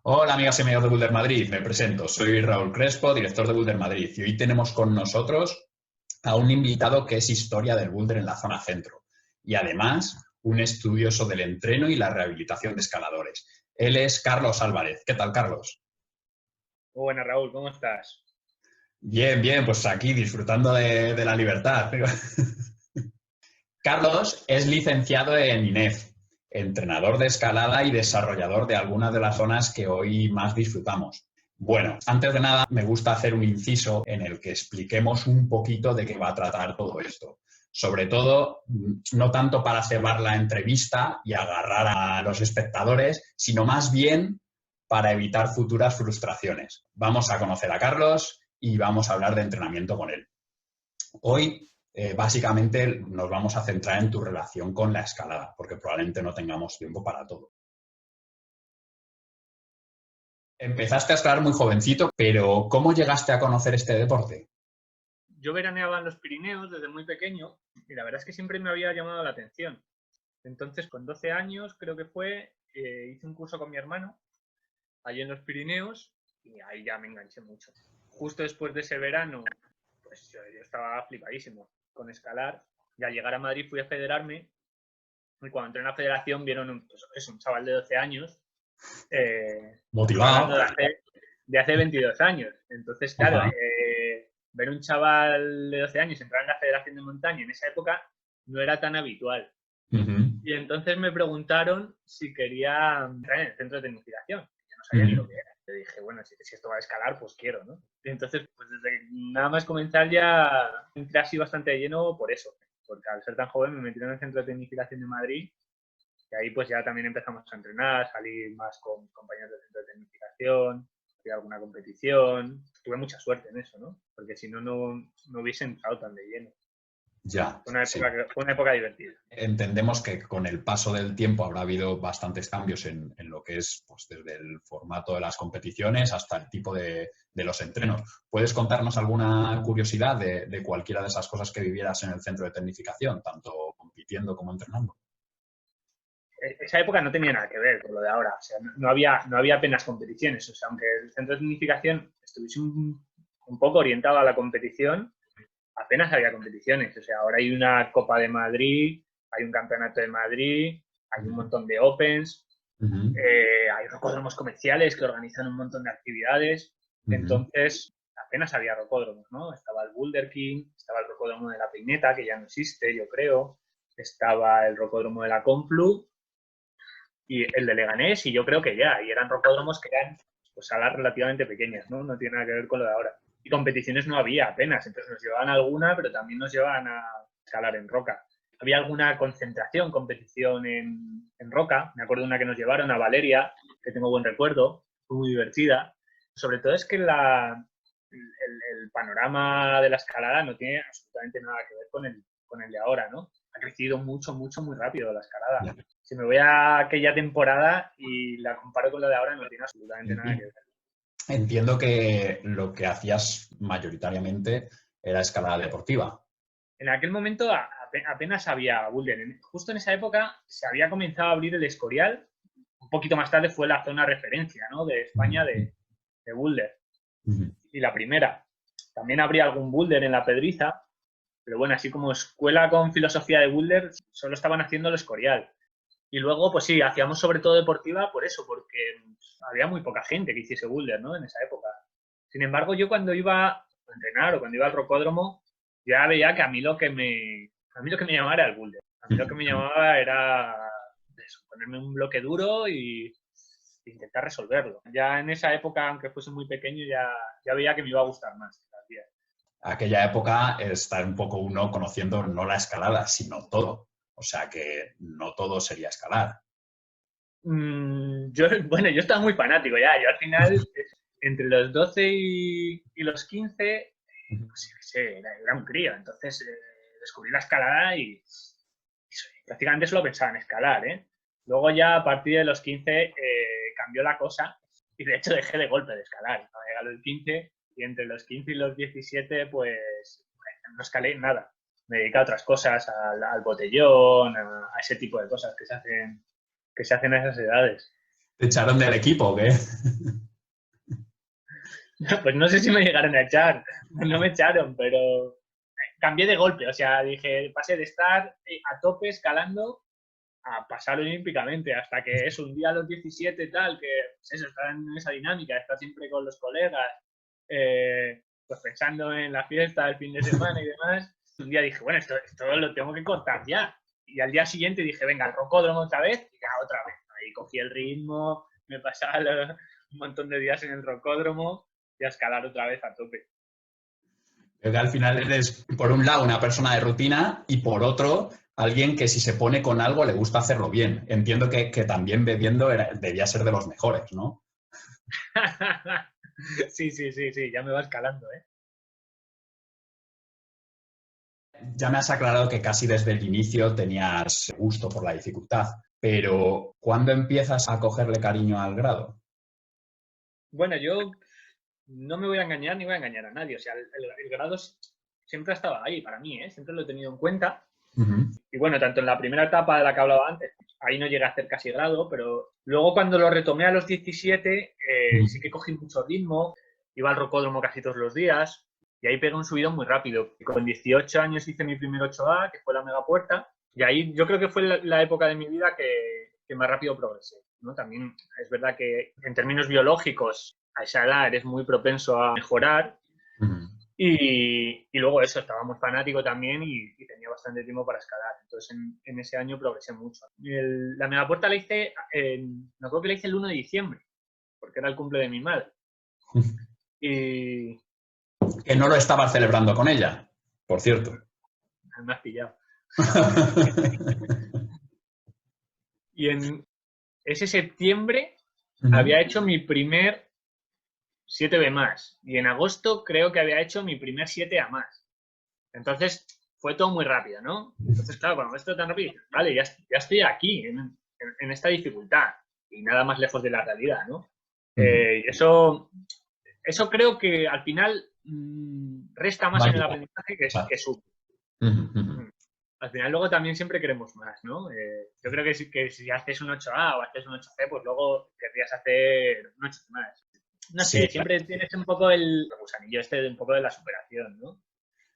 Hola, amigas y amigos de Boulder Madrid. Me presento. Soy Raúl Crespo, director de Boulder Madrid. Y hoy tenemos con nosotros a un invitado que es historia del boulder en la zona centro. Y además, un estudioso del entreno y la rehabilitación de escaladores. Él es Carlos Álvarez. ¿Qué tal, Carlos? Muy buenas, Raúl, ¿cómo estás? Bien, bien, pues aquí disfrutando de la libertad. Carlos es licenciado en INEF, entrenador de escalada y desarrollador de algunas de las zonas que hoy más disfrutamos. Bueno, antes de nada, me gusta hacer un inciso en el que expliquemos un poquito de qué va a tratar todo esto. Sobre todo, no tanto para cebar la entrevista y agarrar a los espectadores, sino más bien para evitar futuras frustraciones. Vamos a conocer a Carlos y vamos a hablar de entrenamiento con él. Hoy, básicamente, nos vamos a centrar en tu relación con la escalada, porque probablemente no tengamos tiempo para todo. Empezaste a escalar muy jovencito, pero ¿cómo llegaste a conocer este deporte? Yo veraneaba en los Pirineos desde muy pequeño y la verdad es que siempre me había llamado la atención. Entonces, con 12 años, creo que fue, hice un curso con mi hermano allí en los Pirineos y ahí ya me enganché mucho. Justo después de ese verano, pues yo estaba flipadísimo con escalar y al llegar a Madrid fui a federarme y cuando entré en la federación vieron un chaval de 12 años. Estoy hablando Motivado. de hace 22 años. Entonces, claro, Ajá. ver un chaval de 12 años entrar en la Federación de Montaña en esa época no era tan habitual. Uh-huh. Y entonces me preguntaron si quería entrar en el centro de tecnificación. Yo no sabía ni lo Uh-huh. que era. Yo dije, bueno, si esto va a escalar, pues quiero, ¿no? Y entonces, pues desde nada más comenzar ya entré así bastante de lleno por eso. Porque al ser tan joven me metí en el centro de tecnificación de Madrid y ahí pues ya también empezamos a entrenar, salir más con compañeros del centro de tecnificación, hacer alguna competición. Tuve mucha suerte en eso, ¿no? Porque si no, no hubiese entrado tan de lleno. Ya, sí. Fue una época divertida. Entendemos que con el paso del tiempo habrá habido bastantes cambios en lo que es pues, desde el formato de las competiciones hasta el tipo de los entrenos. ¿Puedes contarnos alguna curiosidad de cualquiera de esas cosas que vivieras en el centro de tecnificación, tanto compitiendo como entrenando? Esa época no tenía nada que ver con lo de ahora. O sea, no había apenas competiciones. O sea, aunque el centro de tecnificación estuviese un poco orientado a la competición, apenas había competiciones. O sea, ahora hay una Copa de Madrid, hay un Campeonato de Madrid, hay un montón de Opens, Uh-huh. hay rocódromos comerciales que organizan un montón de actividades. Uh-huh. Entonces, apenas había rocódromos, ¿no? Estaba el Boulder King, estaba el rocódromo de la Peineta, que ya no existe, yo creo. Estaba el rocódromo de la Complu y el de Leganés, y yo creo que ya. Y eran rocódromos que eran pues, salas relativamente pequeñas, ¿no? No tiene nada que ver con lo de ahora. Y competiciones no había apenas. Entonces nos llevaban alguna, pero también nos llevaban a escalar en roca. Había alguna concentración, competición en roca. Me acuerdo de una que nos llevaron a Valeria, que tengo buen recuerdo, fue muy divertida. Sobre todo es que el panorama de la escalada no tiene absolutamente nada que ver con el de ahora, ¿no? Ha crecido mucho, mucho, muy rápido la escalada. Ya. Si me voy a aquella temporada y la comparo con la de ahora, no tiene absolutamente nada que ver. Entiendo que lo que hacías mayoritariamente era escalada deportiva. En aquel momento apenas había boulder. Justo en esa época se había comenzado a abrir el Escorial. Un poquito más tarde fue la zona referencia, ¿no? De España de boulder. Uh-huh. Y la primera. También habría algún boulder en la Pedriza, pero bueno, así como escuela con filosofía de boulder, solo estaban haciendo el Escorial. Y luego, pues sí, hacíamos sobre todo deportiva por eso, porque había muy poca gente que hiciese boulder, ¿no? En esa época. Sin embargo, yo cuando iba a entrenar o cuando iba al rocódromo, ya veía que a mí lo que me llamaba era el boulder. A mí lo que me Uh-huh. llamaba era eso, ponerme un bloque duro y intentar resolverlo. Ya en esa época, aunque fuese muy pequeño, ya veía que me iba a gustar más. Aquella época estar un poco uno conociendo no la escalada, sino todo. O sea que no todo sería escalar. Yo estaba muy fanático ya. Yo al final, entre los 12 y los 15, pues yo qué sé, era un crío. Entonces descubrí la escalada y prácticamente solo pensaba en escalar, ¿eh? Luego ya a partir de los 15 cambió la cosa y de hecho dejé de golpe de escalar. ¿No? Llegué a los 15 y entre los 15 y los 17 pues no escalé nada. Me dediqué a otras cosas, al botellón, a ese tipo de cosas que se hacen a esas edades. ¿Te echaron del equipo o qué? Pues no sé si me llegaron a echar, no me echaron, pero cambié de golpe, o sea, dije, pasé de estar a tope escalando a pasar olímpicamente, hasta que es un día a los 17 tal, que pues eso, estar en esa dinámica, estar siempre con los colegas, pues pensando en la fiesta, el fin de semana y demás. Un día dije, bueno, esto lo tengo que cortar ya. Y al día siguiente dije, venga, al rocódromo otra vez, y ya otra vez. Ahí cogí el ritmo, me pasaba un montón de días en el rocódromo y a escalar otra vez a tope. Creo que al final eres, por un lado, una persona de rutina y por otro, alguien que si se pone con algo le gusta hacerlo bien. Entiendo que también bebiendo debía ser de los mejores, ¿no? Sí, ya me va escalando, ¿eh? Ya me has aclarado que casi desde el inicio tenías gusto por la dificultad, pero ¿cuándo empiezas a cogerle cariño al grado? Bueno, yo no me voy a engañar ni voy a engañar a nadie. O sea, el grado siempre ha estado ahí para mí, ¿eh? Siempre lo he tenido en cuenta. Uh-huh. Y bueno, tanto en la primera etapa de la que hablaba antes, ahí no llegué a hacer casi grado, pero luego cuando lo retomé a los 17, sí que cogí mucho ritmo, iba al rocódromo casi todos los días y ahí pegué un subidón muy rápido. Y con 18 años hice mi primer 8A, que fue la mega puerta, y ahí yo creo que fue la época de mi vida que más rápido progresé, ¿no? También es verdad que en términos biológicos a esa edad eres muy propenso a mejorar. Uh-huh. Y luego eso, estaba muy fanático también y tenía bastante tiempo para escalar. Entonces en ese año progresé mucho. La megapuerta la hice, me acuerdo que la hice el 1 de diciembre, porque era el cumple de mi madre. Y Que no lo estabas celebrando con ella, por cierto. me has pillado. Y en ese septiembre Uh-huh. había hecho mi primer 7B más. Y en agosto creo que había hecho mi primer 7A más. Entonces fue todo muy rápido, ¿no? Entonces, claro, cuando esto tan rápido, vale, ya estoy aquí, en esta dificultad, y nada más lejos de la realidad, ¿no? Uh-huh. Eso creo que al final resta más Va a en el ayudar. aprendizaje que Exacto. sube. Uh-huh. Uh-huh. Al final luego también siempre queremos más, ¿no? Yo creo que si haces un 8A o haces un 8C, pues luego querrías hacer un 8C más. No sé, Sí, siempre tienes un poco el gusanillo este de un poco de la superación, ¿no?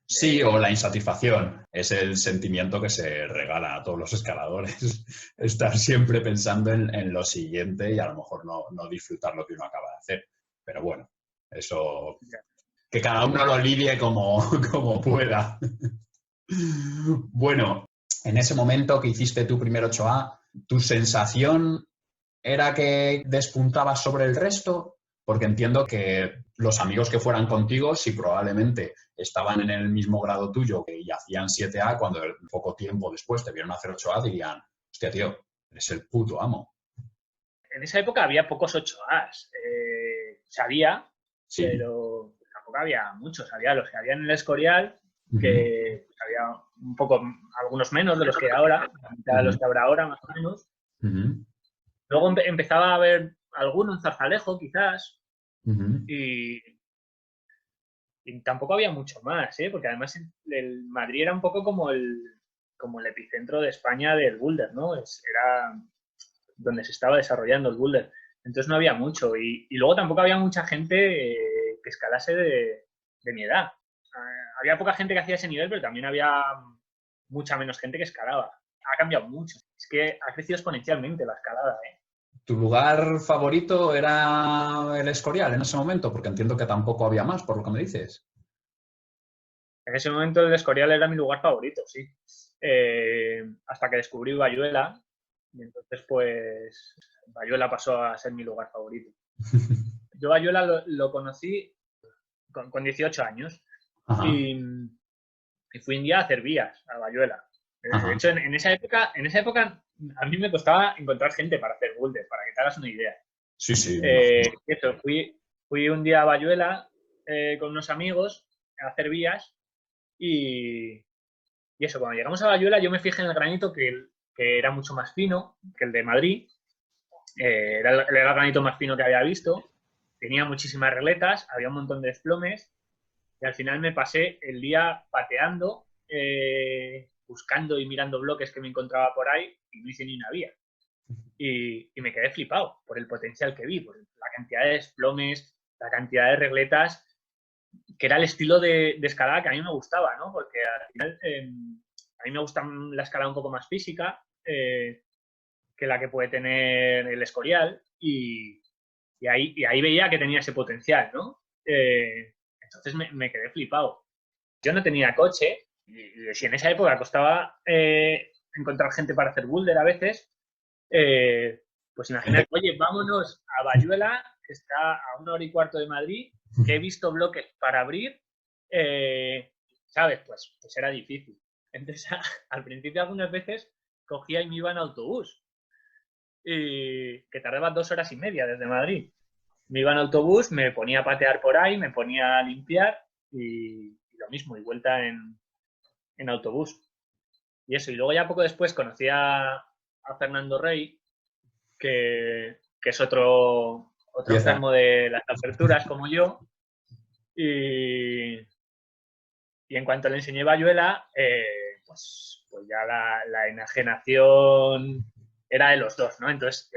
sí, o la insatisfacción. Es el sentimiento que se regala a todos los escaladores. Estar siempre pensando en lo siguiente y a lo mejor no disfrutar lo que uno acaba de hacer. Pero bueno, eso que cada uno lo lidie como pueda. Bueno, en ese momento que hiciste tu primer 8A, ¿tu sensación era que despuntabas sobre el resto? Porque entiendo que los amigos que fueran contigo, si probablemente estaban en el mismo grado tuyo y hacían 7A, cuando poco tiempo después te vieron hacer 8A, dirían, hostia, tío, eres el puto amo. En esa época había pocos 8As. Sabía, Sí. pero tampoco había muchos. Había los que había en el Escorial, Uh-huh. que pues, había un poco, algunos menos de los que hay ahora, la mitad de los Uh-huh. que habrá ahora, más o menos. Uh-huh. Luego empezaba a haber alguno en Zarzalejo, quizás, Uh-huh. y, y tampoco había mucho más, ¿eh? Porque además el Madrid era un poco como el epicentro de España del boulder, ¿no? Era donde se estaba desarrollando el boulder. Entonces no había mucho. Y luego tampoco había mucha gente que escalase de mi edad. Había poca gente que hacía ese nivel, pero también había mucha menos gente que escalaba. Ha cambiado mucho. Es que ha crecido exponencialmente la escalada, ¿eh? ¿Tu lugar favorito era el Escorial en ese momento? Porque entiendo que tampoco había más, por lo que me dices. En ese momento el Escorial era mi lugar favorito, sí. Hasta que descubrí Bayuela. Y entonces, pues, Bayuela pasó a ser mi lugar favorito. Yo Bayuela lo conocí con 18 años. Ajá, Y, y fui un día a hacer vías a Bayuela. De ajá. hecho, en esa época a mí me costaba encontrar gente para hacer boulder, para que te hagas una idea. Sí, sí, me imagino. Eso, fui un día a Bayuela con unos amigos a hacer vías y eso, cuando llegamos a Bayuela yo me fijé en el granito que era mucho más fino que el de Madrid. Era el granito más fino que había visto. Tenía muchísimas regletas, había un montón de desplomes. Y al final me pasé el día pateando, buscando y mirando bloques que me encontraba por ahí y no hice ni una vía. y me quedé flipado por el potencial que vi, por la cantidad de desplomes, la cantidad de regletas, que era el estilo de escalada que a mí me gustaba, ¿no? Porque al final a mí me gusta la escalada un poco más física que la que puede tener el Escorial y ahí veía que tenía ese potencial, ¿no? Entonces me quedé flipado. Yo no tenía coche y si en esa época costaba encontrar gente para hacer boulder a veces, pues imagínate, oye, vámonos a Bayuela, que está a 1 hora y cuarto de Madrid, que he visto bloques para abrir, ¿sabes? Pues era difícil. Entonces, al principio algunas veces cogía y me iba en autobús, y que tardaba 2 horas y media desde Madrid. Me iba en autobús, me ponía a patear por ahí, me ponía a limpiar y lo mismo, y vuelta en autobús. Y eso, y luego ya poco después conocí a Fernando Rey, que es otro enfermo de las aperturas como yo, y en cuanto le enseñé Bayuela, pues ya la enajenación era de los dos, ¿no? Entonces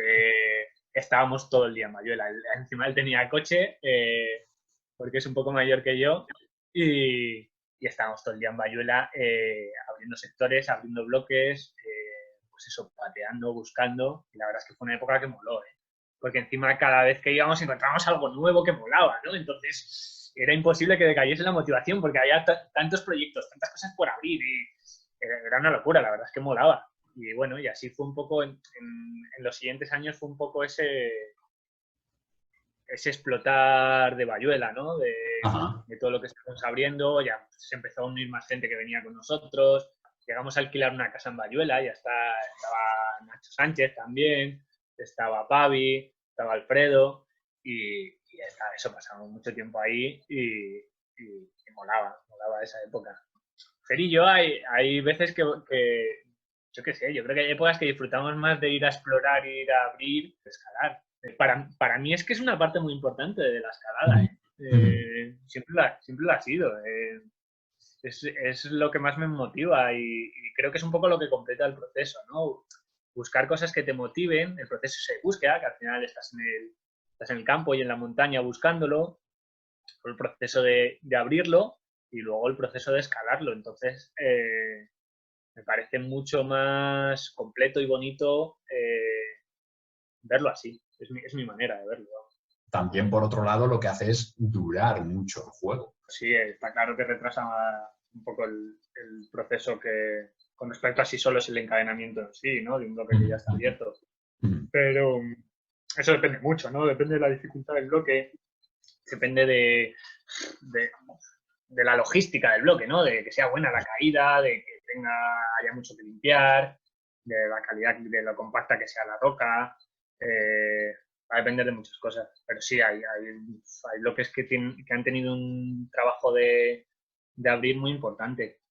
estábamos todo el día en Bayuela. Encima él tenía coche, porque es un poco mayor que yo, y estábamos todo el día en Bayuela abriendo sectores, abriendo bloques, pues eso, pateando, buscando, y la verdad es que fue una época que moló, ¿eh? Porque encima cada vez que íbamos encontrábamos algo nuevo que molaba, ¿no? Entonces era imposible que decayese la motivación porque había tantos proyectos, tantas cosas por abrir y era una locura, la verdad es que molaba. Y bueno, y así fue un poco, en los siguientes años fue un poco ese explotar de Bayuela, ¿no? De todo lo que estamos abriendo, ya se empezó a unir más gente que venía con nosotros, llegamos a alquilar una casa en Bayuela, ya estaba Nacho Sánchez también, estaba Pavi, estaba Alfredo y eso, pasamos mucho tiempo ahí y molaba esa época. Fer y yo hay veces que yo qué sé, yo creo que hay épocas que disfrutamos más de ir a explorar, ir a abrir, de escalar. Para mí es que es una parte muy importante de la escalada, ¿eh? Siempre lo ha sido. Es lo que más me motiva y creo que es un poco lo que completa el proceso, ¿no? Buscar cosas que te motiven, el proceso de búsqueda, que al final estás en el campo y en la montaña buscándolo, el proceso de abrirlo y luego el proceso de escalarlo. Entonces, me parece mucho más completo y bonito verlo así. Es mi manera de verlo. También, por otro lado, lo que hace es durar mucho el juego. Sí, está claro que retrasa un poco el proceso que con respecto a si solo es el encadenamiento en sí, ¿no? De un bloque que ya está abierto. Pero eso depende mucho, ¿no? Depende de la dificultad del bloque, depende de la logística del bloque, ¿no? De que sea buena la caída, de que haya mucho que limpiar, de la calidad, de lo compacta que sea la roca. Va a depender de muchas cosas. Pero sí, hay bloques que han tenido un trabajo de abrir muy importante.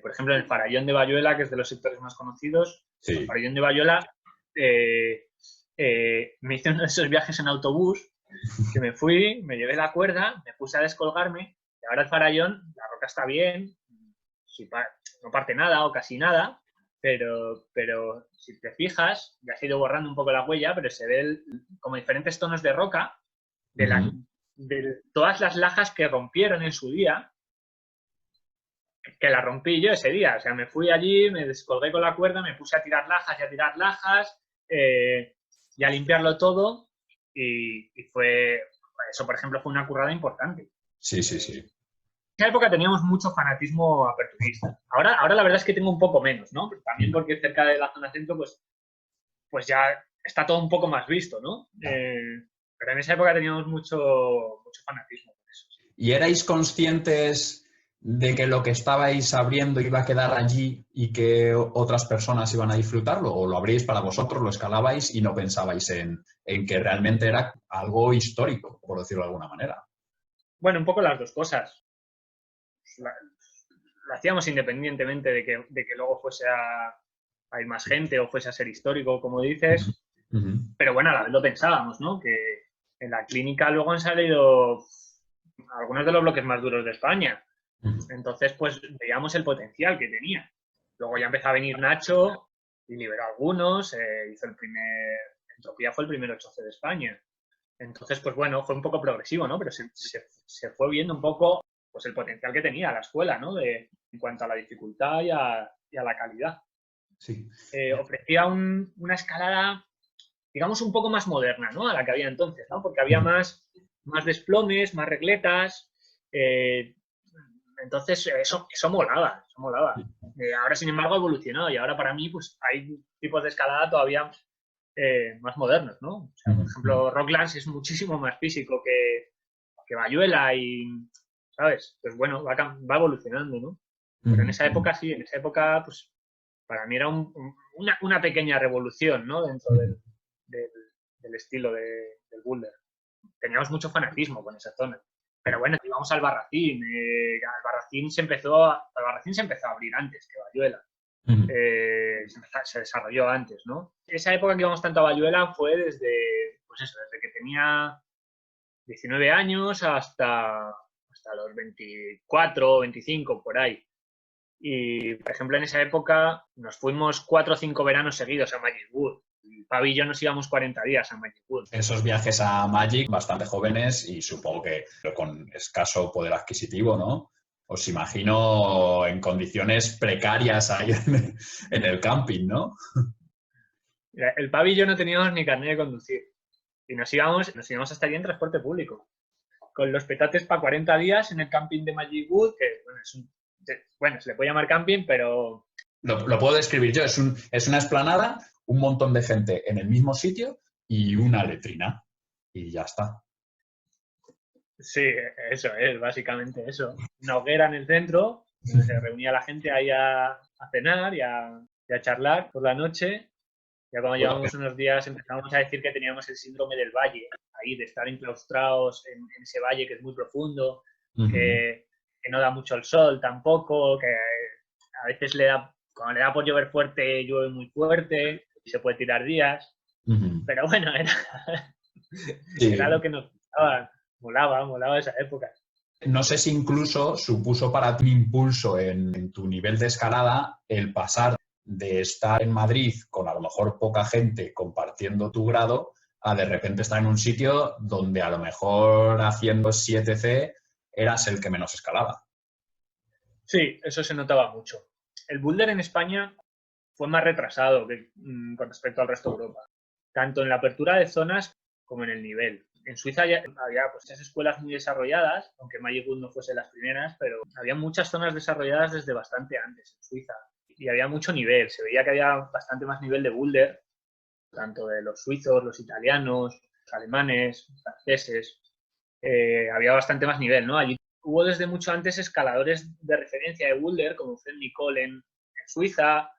Por ejemplo, el Farallón de Bayuela, que es de los sectores más conocidos, sí. El Farallón de Bayuela, me hice uno de esos viajes en autobús, que me fui, me llevé la cuerda, me puse a descolgarme, y ahora el Farallón, la roca está bien, no parte nada o casi nada, pero si te fijas, ya se ha ido borrando un poco la huella, pero se ve como diferentes tonos de roca de todas las lajas que rompieron en su día, que la rompí yo ese día. O sea, me fui allí, me descolgué con la cuerda, me puse a tirar lajas y a tirar lajas y a limpiarlo todo y fue, eso por ejemplo fue una currada importante. Sí, sí, sí. En esa época teníamos mucho fanatismo aperturista. Ahora la verdad es que tengo un poco menos, ¿no? También porque cerca de la zona centro, pues ya está todo un poco más visto, ¿no? Pero en esa época teníamos mucho fanatismo con eso. Sí. ¿Y erais conscientes de que lo que estabais abriendo iba a quedar allí y que otras personas iban a disfrutarlo? ¿O lo abríais para vosotros, lo escalabais y no pensabais en que realmente era algo histórico, por decirlo de alguna manera? Bueno, un poco las dos cosas. Lo hacíamos independientemente de que luego fuese a ir más gente o fuese a ser histórico, como dices. Pero bueno, a la vez lo pensábamos, ¿no? Que en la clínica luego han salido algunos de los bloques más duros de España. Entonces, pues veíamos el potencial que tenía. Luego ya empezó a venir Nacho y liberó a algunos, hizo Entropía fue el primer 8C de España. Entonces, pues bueno, fue un poco progresivo, ¿no? Pero se fue viendo un poco pues el potencial que tenía la escuela, ¿no? En cuanto a la dificultad y a la calidad. Sí. Ofrecía una escalada, digamos, un poco más moderna, ¿no? A la que había entonces, ¿no? Porque había más desplomes, más regletas. Entonces, eso molaba, eso molaba. Ahora, sin embargo, ha evolucionado y ahora para mí, pues hay tipos de escalada todavía más modernos, ¿no? O sea, por ejemplo, Rocklands es muchísimo más físico que Bayuela y, ¿sabes? Pues bueno, va evolucionando, ¿no? Pero en esa época sí, en esa época, pues para mí era una pequeña revolución, ¿no? Dentro del estilo del boulder. Teníamos mucho fanatismo con esa zona. Pero bueno, íbamos al Barracín. Albarracín se empezó a abrir antes que Bayuela. Se desarrolló antes, ¿no? Esa época que íbamos tanto a Bayuela fue desde que tenía 19 años hasta los 24 o 25, por ahí. Y, por ejemplo, en esa época nos fuimos 4 o 5 veranos seguidos a Magic Wood. Pavi y yo nos íbamos 40 días a Magic Wood. Esos viajes a Magic, bastante jóvenes y supongo que con escaso poder adquisitivo, ¿no? Os imagino en condiciones precarias ahí en el camping, ¿no? El Pavi y yo no teníamos ni carnet de conducir. Y nos íbamos hasta allí en transporte público. Con los petates para 40 días en el camping de Magic Wood, que bueno, se le puede llamar camping, pero... Lo puedo describir yo. Es una explanada, un montón de gente en el mismo sitio y una letrina. Y ya está. Sí, eso es, básicamente eso. Una hoguera en el centro, donde se reunía la gente ahí a cenar y a charlar por la noche. Ya cuando llevamos unos días empezamos a decir que teníamos el síndrome del valle, ahí de estar enclaustrados en ese valle que es muy profundo, que no da mucho el sol tampoco, que a veces cuando le da por llover fuerte, llueve muy fuerte y se puede tirar días. Pero bueno, era lo que nos gustaba. Molaba esa época. No sé si incluso supuso para ti un impulso en tu nivel de escalada el pasar de estar en Madrid con a lo mejor poca gente compartiendo tu grado a de repente estar en un sitio donde a lo mejor haciendo 7C eras el que menos escalaba. Sí, eso se notaba mucho. El boulder en España fue más retrasado con respecto al resto de Europa, tanto en la apertura de zonas como en el nivel. En Suiza había pues, esas escuelas muy desarrolladas, aunque Magic Wood no fuese las primeras, pero había muchas zonas desarrolladas desde bastante antes en Suiza. Y había mucho nivel, se veía que había bastante más nivel de boulder, tanto de los suizos, los italianos, los alemanes, los franceses. Había bastante más nivel, ¿no? Allí hubo desde mucho antes escaladores de referencia de boulder, como Fred Nicole en Suiza,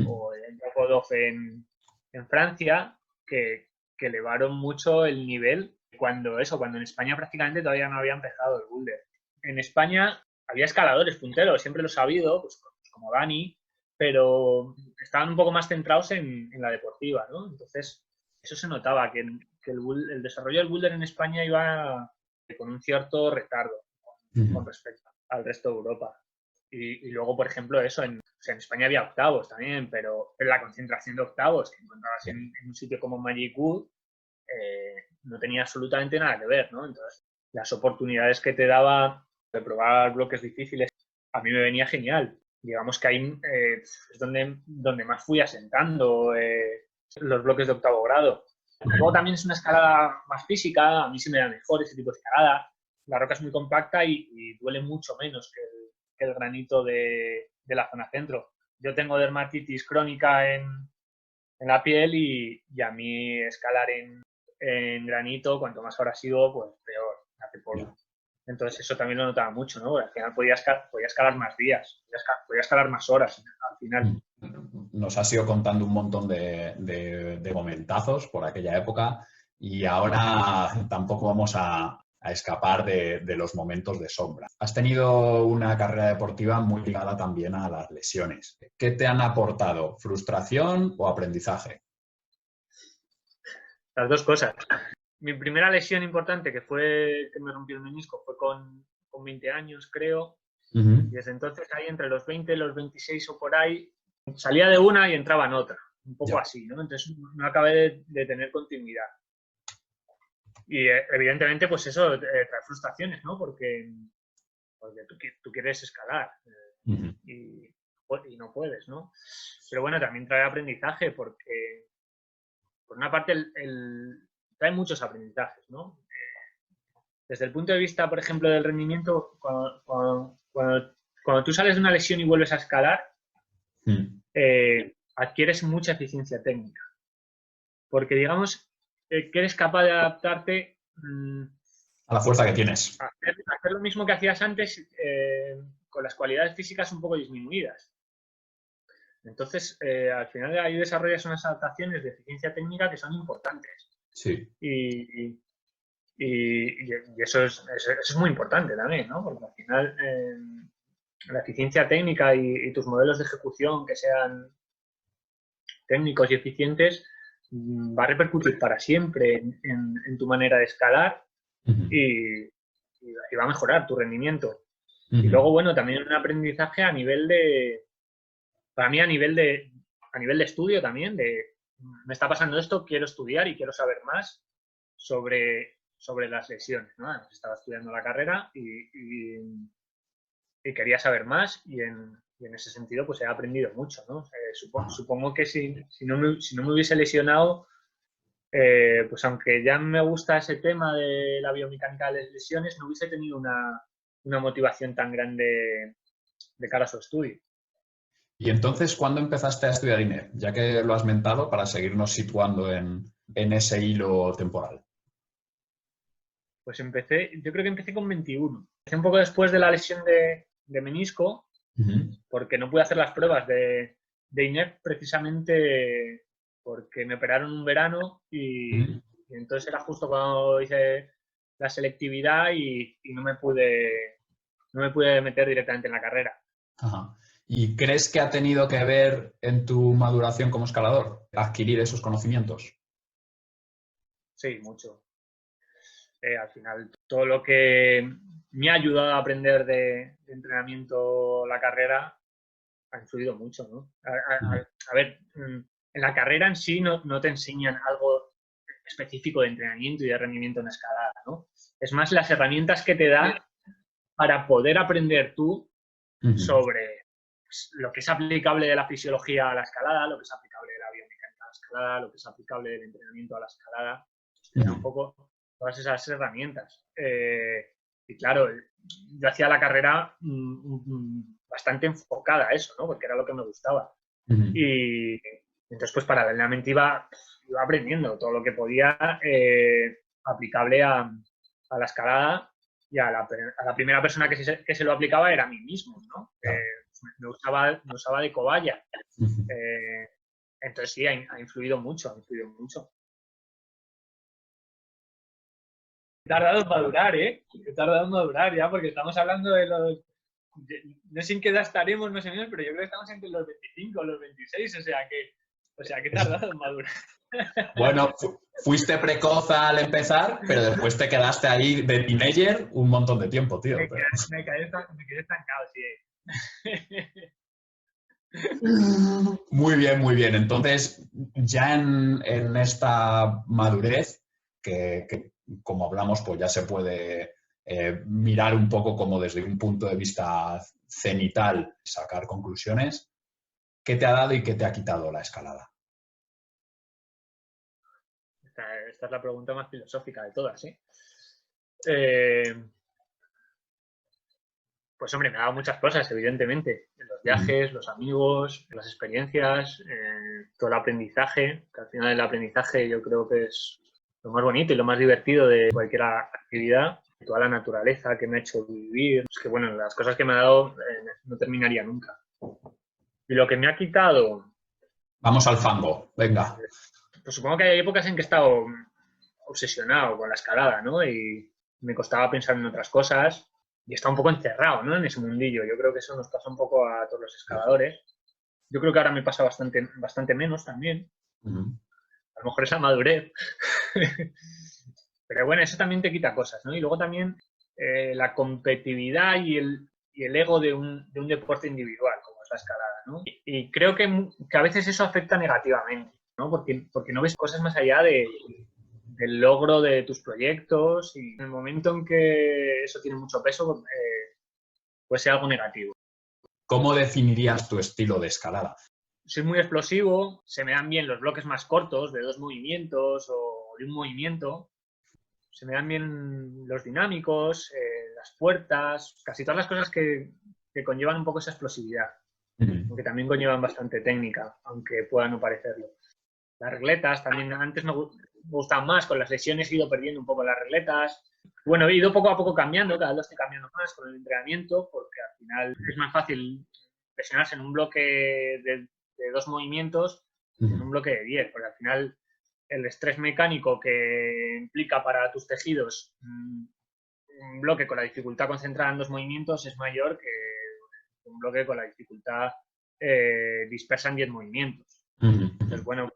o el Jacob en Francia, que elevaron mucho el nivel cuando en España prácticamente todavía no había empezado el boulder. En España había escaladores punteros, siempre lo he sabido, pues como Dani, pero estaban un poco más centrados en la deportiva, ¿no? Entonces, eso se notaba, que el desarrollo del boulder en España iba con un cierto retardo con respecto al resto de Europa. Y luego, por ejemplo, eso, en España había octavos también, pero la concentración de octavos que encontrabas en un sitio como Magic Wood no tenía absolutamente nada que ver, ¿no? Entonces, las oportunidades que te daba de probar bloques difíciles, a mí me venía genial. Digamos que ahí es donde más fui asentando los bloques de octavo grado. Luego también es una escalada más física, a mí se me da mejor ese tipo de escalada. La roca es muy compacta y duele mucho menos que el granito de la zona centro. Yo tengo dermatitis crónica en la piel y a mí escalar en granito, cuanto más abrasivo, pues peor, hace polvo. Entonces eso también lo notaba mucho, ¿no? Al final podía escalar más días, podía escalar más horas al final. Nos has ido contando un montón de momentazos por aquella época y ahora tampoco vamos a escapar de los momentos de sombra. Has tenido una carrera deportiva muy ligada también a las lesiones. ¿Qué te han aportado? ¿Frustración o aprendizaje? Las dos cosas. Mi primera lesión importante, que me rompí el menisco, fue con 20 años, creo. Y desde entonces, ahí entre los 20 y los 26 o por ahí, salía de una y entraba en otra. un poco Ya. así, ¿no? Entonces no acabé de tener continuidad. Y evidentemente, pues eso trae frustraciones, ¿no? Porque tú quieres escalar Ujú. y no puedes, ¿no? Pero bueno, también trae aprendizaje porque, por una parte, trae muchos aprendizajes, ¿no? Desde el punto de vista, por ejemplo, del rendimiento, cuando tú sales de una lesión y vuelves a escalar, Mm. adquieres mucha eficiencia técnica. Porque digamos que eres capaz de adaptarte A la fuerza que tienes. a hacer lo mismo que hacías antes con las cualidades físicas un poco disminuidas. Entonces, al final ahí desarrollas unas adaptaciones de eficiencia técnica que son importantes. Sí. Y eso es muy importante también, ¿no? Porque al final la eficiencia técnica y tus modelos de ejecución que sean técnicos y eficientes va a repercutir para siempre en tu manera de escalar Ujú. y va a mejorar tu rendimiento. Y Ujú. luego, bueno, también un aprendizaje a nivel de, para mí a nivel de estudio también, me está pasando esto, quiero estudiar y quiero saber más sobre las lesiones, ¿no? Estaba estudiando la carrera y quería saber más y en ese sentido pues he aprendido mucho, ¿no? Supongo que si no me hubiese lesionado, pues aunque ya me gusta ese tema de la biomecánica de las lesiones, no hubiese tenido una motivación tan grande de cara a su estudio. Y entonces, ¿cuándo empezaste a estudiar INEF? Ya que lo has mentado, para seguirnos situando en ese hilo temporal. Pues yo creo que empecé con 21. Empecé un poco después de la lesión de menisco, Ujú. porque no pude hacer las pruebas de INEF precisamente porque me operaron un verano Ujú. y entonces era justo cuando hice la selectividad y no me pude meter directamente en la carrera. Ajá. ¿Y crees que ha tenido que ver en tu maduración como escalador adquirir esos conocimientos? Sí, mucho. Al final, todo lo que me ha ayudado a aprender de entrenamiento la carrera ha influido mucho, ¿no? Ujú. A ver, en la carrera en sí no te enseñan algo específico de entrenamiento y de rendimiento en escalada, ¿no? Es más las herramientas que te da para poder aprender tú Ujú. sobre pues, lo que es aplicable de la fisiología a la escalada, lo que es aplicable de la biomecánica a la escalada, lo que es aplicable del entrenamiento a la escalada. Pues te da un Ujú. poco todas esas herramientas. Y claro, yo hacía la carrera bastante enfocada a eso, ¿no? Porque era lo que me gustaba. Ujú. Y entonces, pues paralelamente iba aprendiendo todo lo que podía aplicable a la escalada y a la primera persona que se lo aplicaba era a mí mismo, ¿no? Claro. Me usaba de cobaya. Ujú. Eh, entonces sí, ha influido mucho, ha influido mucho. He tardado en madurar, ¿eh? He tardado en madurar ya, porque estamos hablando de los... No sé en qué edad estaremos, no sé menos, pero yo creo que estamos entre los 25 o los 26, o sea que he tardado en madurar. Bueno, fuiste precoz al empezar, pero después te quedaste ahí de teenager un montón de tiempo, tío. Me quedé estancado, sí. Muy bien, muy bien. Entonces, ya en esta madurez, que como hablamos, pues ya se puede mirar un poco como desde un punto de vista cenital, sacar conclusiones. ¿Qué te ha dado y qué te ha quitado la escalada? Esta es la pregunta más filosófica de todas, ¿eh? Eh, Pues hombre, me ha dado muchas cosas, evidentemente. Los Ujú. viajes, los amigos, las experiencias, todo el aprendizaje, que al final el aprendizaje yo creo que es lo más bonito y lo más divertido de cualquier actividad. Toda la naturaleza que me ha hecho vivir. Es que bueno, las cosas que me ha dado no terminaría nunca. Y lo que me ha quitado, Vamos al fango, venga. pues supongo que hay épocas en que he estado obsesionado con la escalada, ¿no? Y me costaba pensar en otras cosas y estaba un poco encerrado, ¿no? En ese mundillo. Yo creo que eso nos pasa un poco a todos los escaladores. Yo creo que ahora me pasa bastante menos también. Ujú. A lo mejor esa madurez. Pero bueno, eso también te quita cosas, ¿no? Y luego también la competitividad y y el ego de un deporte individual, como es la escalada, ¿no? Y creo que a veces eso afecta negativamente, ¿no? Porque no ves cosas más allá del logro de tus proyectos, y en el momento en que eso tiene mucho peso, puede ser algo negativo. ¿Cómo definirías tu estilo de escalada? Soy muy explosivo, se me dan bien los bloques más cortos, de 2 movimientos o de un movimiento. Se me dan bien los dinámicos, las puertas, casi todas las cosas que conllevan un poco esa explosividad, aunque también conllevan bastante técnica, aunque pueda no parecerlo. Las regletas también, antes me gustaban más, con las lesiones he ido perdiendo un poco las regletas. Bueno, he ido poco a poco cambiando, cada vez lo estoy cambiando más con el entrenamiento, porque al final es más fácil lesionarse en un bloque de 2 movimientos que en un bloque de 10, porque al final el estrés mecánico que implica para tus tejidos un bloque con la dificultad concentrada en 2 movimientos es mayor que un bloque con la dificultad dispersa en 10 movimientos. Entonces, bueno,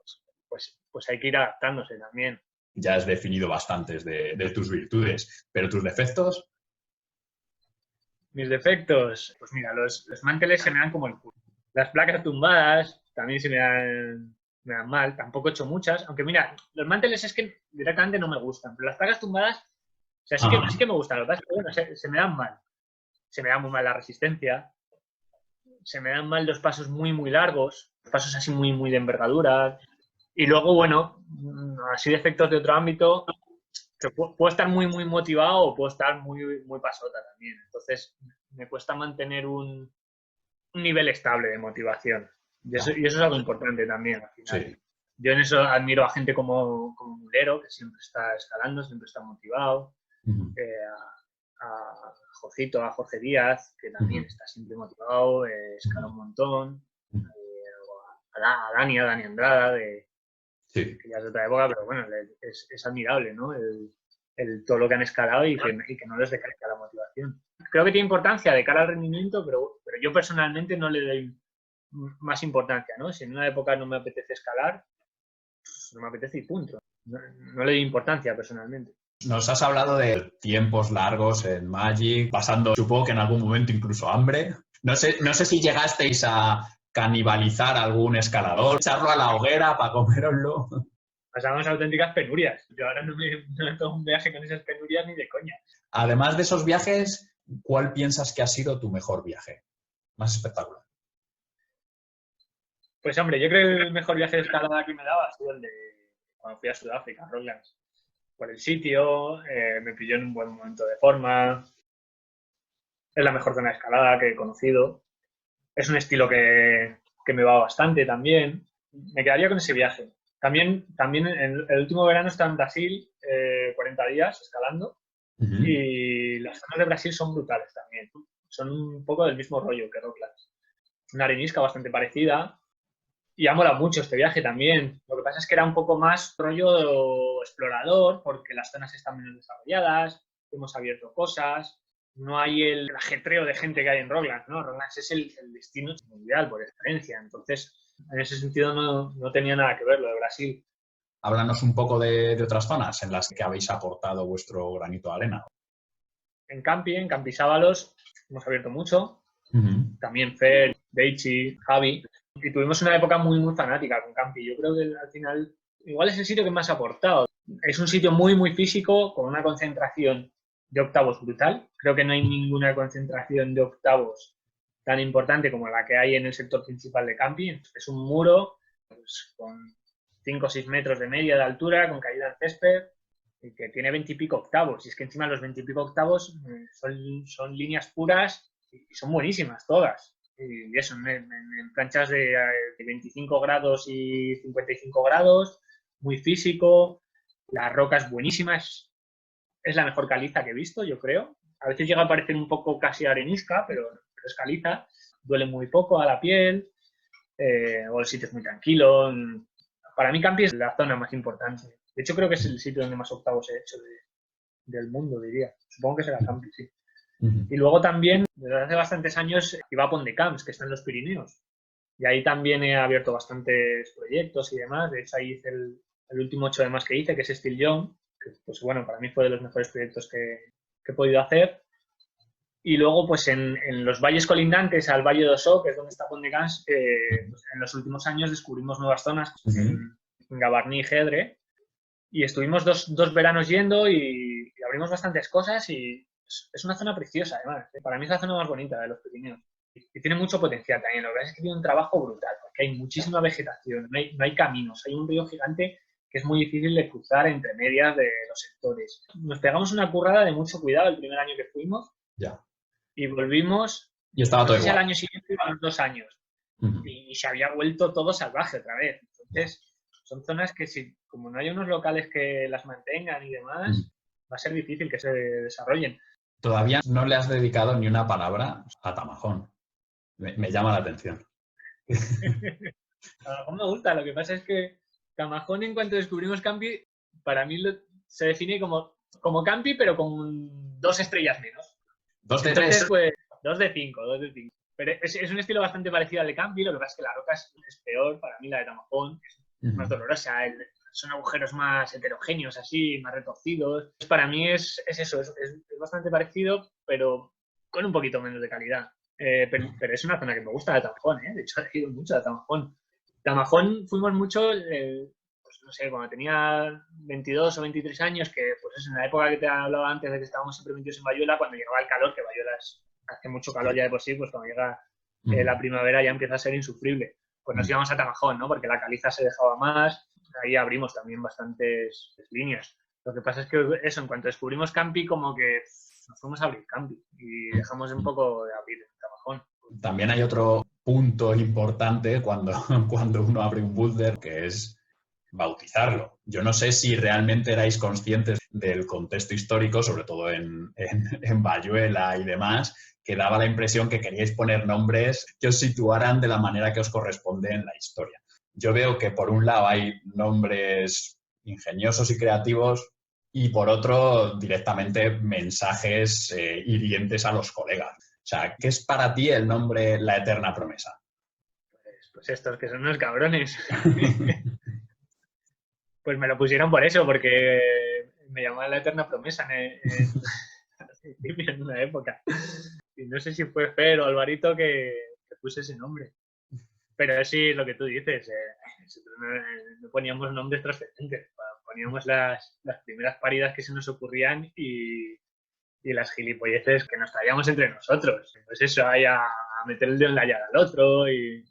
pues hay que ir adaptándose también. Ya has definido bastantes de tus virtudes, pero tus defectos. Mis defectos, pues mira, los mánteles se me dan como el culo. Las placas tumbadas también se me dan mal, tampoco he hecho muchas, aunque mira, los mánteles es que directamente no me gustan, pero las placas tumbadas, o sea, sí que me gustan, lo que pasa es que bueno, se me dan mal. Se me da muy mal la resistencia, se me dan mal los pasos muy largos, pasos así muy de envergadura, y luego, bueno, así defectos de otro ámbito, puedo estar muy motivado o puedo estar muy pasota también, entonces me cuesta mantener un nivel estable de motivación. Y eso es algo importante también, al final. Sí. Yo en eso admiro a gente como Mulero, que siempre está escalando, siempre está motivado. A Jocito, a Jorge Díaz, que también está siempre motivado, escala un montón. A Dani Andrada, que ya es de otra época, pero bueno, es admirable, ¿no? Todo lo que han escalado y que no les decaiga la motivación. Creo que tiene importancia de cara al rendimiento, pero yo personalmente no le doy más importancia, ¿no? Si en una época no me apetece escalar, pues no me apetece y punto. No le doy importancia personalmente. Nos has hablado de tiempos largos en Magic, pasando, supongo que en algún momento incluso hambre. No sé si llegasteis a canibalizar a algún escalador, echarlo a la hoguera para coméroslo. Pasamos auténticas penurias. Yo ahora no me tomo un viaje con esas penurias ni de coña. Además de esos viajes, ¿cuál piensas que ha sido tu mejor viaje? Más espectacular. Pues hombre, yo creo que el mejor viaje de escalada que me daba ha sido el de cuando fui a Sudáfrica, Rocklands. Por el sitio, me pilló en un buen momento de forma. Es la mejor zona de escalada que he conocido. Es un estilo que me va bastante también. Me quedaría con ese viaje. También en el último verano estaba en Brasil, 40 días escalando. Y las zonas de Brasil son brutales también. Son un poco del mismo rollo que Rocklands. Una arenisca bastante parecida. Y ha molado mucho este viaje también. Lo que pasa es que era un poco más rollo explorador, porque las zonas están menos desarrolladas, hemos abierto cosas, no hay el ajetreo de gente que hay en Rocklands, ¿no? Rocklands es el destino mundial por excelencia. Entonces, en ese sentido no tenía nada que ver lo de Brasil. Háblanos un poco de otras zonas en las que habéis aportado vuestro granito de arena. En Campi Sábalos hemos abierto mucho. También Fer, Deichi, Javi. Y tuvimos una época muy fanática con Campi. Yo creo que al final igual es el sitio que más ha aportado. Es un sitio muy físico, con una concentración de octavos brutal. Creo que no hay ninguna concentración de octavos tan importante como la que hay en el sector principal de Campi. Es un muro pues, con 5 o 6 metros de media de altura, con caída en césped, y que tiene 20 y pico octavos. Y es que encima los 20 y pico octavos son líneas puras y son buenísimas todas. Y eso, en planchas de 25 grados y 55 grados, muy físico, la roca es buenísima, es la mejor caliza que he visto, yo creo. A veces llega a parecer un poco casi arenisca, pero es caliza, duele muy poco a la piel, o el sitio es muy tranquilo. Para mí Campi es la zona más importante. De hecho, creo que es el sitio donde más octavos he hecho del mundo, diría. Supongo que será Campi, sí. Y luego también, desde hace bastantes años, iba a Pont de Camps, que está en los Pirineos. Y ahí también he abierto bastantes proyectos y demás. De hecho, ahí hice el último 8 de más que hice, que es Still Young, que pues bueno, para mí fue de los mejores proyectos que he podido hacer. Y luego, pues en los valles colindantes al Valle d'Ossó, que es donde está Pont de Gans, pues, en los últimos años descubrimos nuevas zonas en Gavarní y Gedre. Y estuvimos dos veranos yendo y abrimos bastantes cosas y es una zona preciosa, además. Para mí es la zona más bonita de los Pirineos. Y tiene mucho potencial también. Lo que pasa es que tiene un trabajo brutal, porque hay muchísima vegetación, no hay caminos, hay un río gigante que es muy difícil de cruzar entre medias de los sectores. Nos pegamos una currada de mucho cuidado el primer año que fuimos. Ya. Y volvimos, Y estaba no todo sé si al igual. año siguiente o a los 2 años. Y se había vuelto todo salvaje otra vez. Entonces, son zonas que si, como no hay unos locales que las mantengan y demás, va a ser difícil que se desarrollen. Todavía no le has dedicado ni una palabra a Tamajón. Me llama la atención. Tamajón me gusta, lo que pasa es que Tamajón, en cuanto descubrimos Campi, para mí se define como Campi, pero con 2 estrellas menos. 2 de Entonces, 3. pues 2 de 5, 2 de 5. Pero es un estilo bastante parecido al de Campi, lo que pasa es que la roca es peor, para mí la de Tamajón es más dolorosa, son agujeros más heterogéneos, así, más retorcidos. Para mí es eso, es bastante parecido, pero con un poquito menos de calidad. Pero es una zona que me gusta de Tamajón, ¿eh? De hecho, he ido mucho a Tamajón. Tamajón fuimos mucho, pues no sé, cuando tenía 22 o 23 años, que pues es en la época que te hablaba antes de que estábamos siempre metidos en Bayuela, cuando llegaba el calor, que Bayuela hace mucho calor ya de por sí, pues cuando llega la primavera ya empieza a ser insufrible. Pues nos íbamos a Tamajón, ¿no? Porque la caliza se dejaba más, ahí abrimos también bastantes líneas. Lo que pasa es que eso, en cuanto descubrimos Campi, como que nos fuimos a abrir Campi y dejamos un poco de abrir Tamajón. También hay otro punto importante cuando uno abre un boulder, que es bautizarlo. Yo no sé si realmente erais conscientes del contexto histórico, sobre todo en Bayuela y demás, que daba la impresión que queríais poner nombres que os situaran de la manera que os corresponde en la historia. Yo veo que por un lado hay nombres ingeniosos y creativos y por otro directamente mensajes hirientes a los colegas. O sea, ¿qué es para ti el nombre La Eterna Promesa? Pues estos que son unos cabrones. Pues me lo pusieron por eso, porque me llamaban La Eterna Promesa en una época. Y no sé si fue Fer o Alvarito que puse ese nombre. Pero sí, lo que tú dices, no poníamos nombres trascendentes, poníamos las primeras paridas que se nos ocurrían y las gilipolleces que nos traíamos entre nosotros. Pues eso, hay a meter el dedo en la llaga al otro y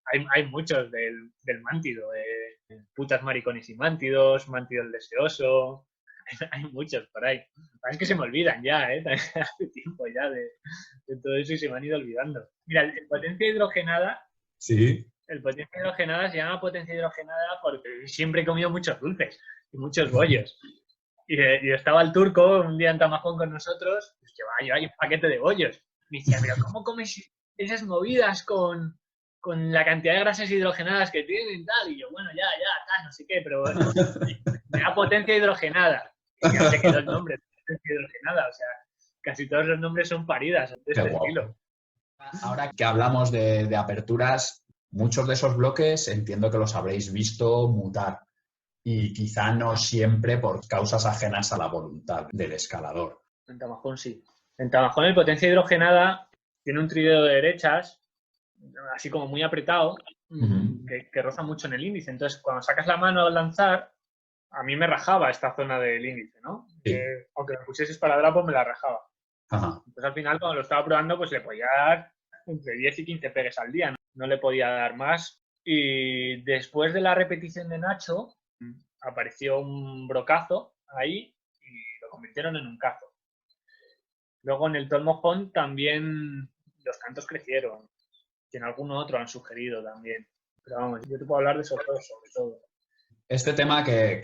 hay muchos del Mántido, putas maricones y Mántidos, Mántido el deseoso, hay muchos por ahí. Es que se me olvidan ya, hace tiempo ya de todo eso y se me han ido olvidando. Mira, el potencia hidrogenada. Sí. El potencia hidrogenada se llama potencia hidrogenada porque siempre he comido muchos dulces y muchos bollos. Y estaba el turco un día en Tamajón con nosotros, pues que va, yo hay un paquete de bollos. Me decía, pero ¿cómo comes esas movidas con la cantidad de grasas hidrogenadas que tienen y tal? Y yo, bueno, ya, tal, no sé qué, pero bueno, me da potencia hidrogenada. Y ya se quedó el nombre, potencia hidrogenada. O sea, casi todos los nombres son paridas de este estilo. Ahora que hablamos de aperturas, muchos de esos bloques entiendo que los habréis visto mutar y quizá no siempre por causas ajenas a la voluntad del escalador. En Tamajón sí. En Tamajón el potencia hidrogenada tiene un trideo de derechas, así como muy apretado, que roza mucho en el índice. Entonces, cuando sacas la mano al lanzar, a mí me rajaba esta zona del índice, ¿no? Sí. Aunque me pusieses para drapo, me la rajaba. Ajá. Entonces, al final, cuando lo estaba probando, pues le podía dar entre 10 y 15 pegues al día. No le podía dar más. Y después de la repetición de Nacho, apareció un brocazo ahí y lo convirtieron en un cazo. Luego en el Tolmojón también los cantos crecieron. Y en alguno otro han sugerido también. Pero vamos, yo te puedo hablar de esos dos sobre todo. Este tema que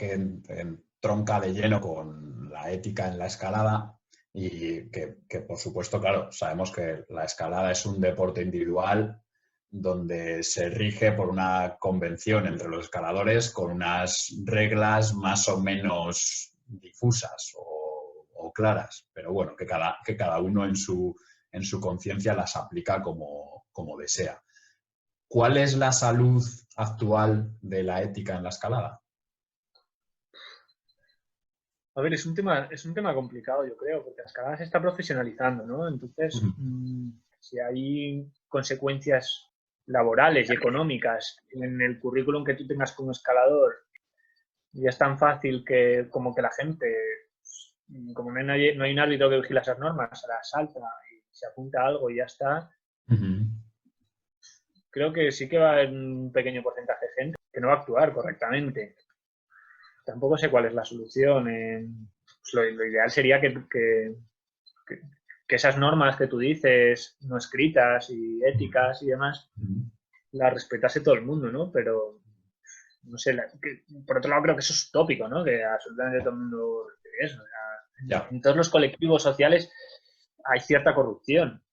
tronca de lleno con la ética en la escalada y que por supuesto, claro, sabemos que la escalada es un deporte individual donde se rige por una convención entre los escaladores con unas reglas más o menos difusas o claras, pero bueno, que cada uno en su conciencia las aplica como desea. ¿Cuál es la salud actual de la ética en la escalada? A ver, es un tema complicado, yo creo, porque la escalada se está profesionalizando, ¿no? Entonces, si hay consecuencias laborales y económicas en el currículum que tú tengas como escalador, y es tan fácil que como que la gente, como no hay un árbitro que vigila esas normas, se las salta y se apunta a algo y ya está, creo que sí que va a haber un pequeño porcentaje de gente que no va a actuar correctamente. Tampoco sé cuál es la solución. Pues lo ideal sería que esas normas que tú dices, no escritas y éticas y demás, las respetase todo el mundo, ¿no? Pero, no sé, por otro lado creo que eso es utópico, ¿no? Que absolutamente todo el mundo eso. O sea, en todos los colectivos sociales hay cierta corrupción.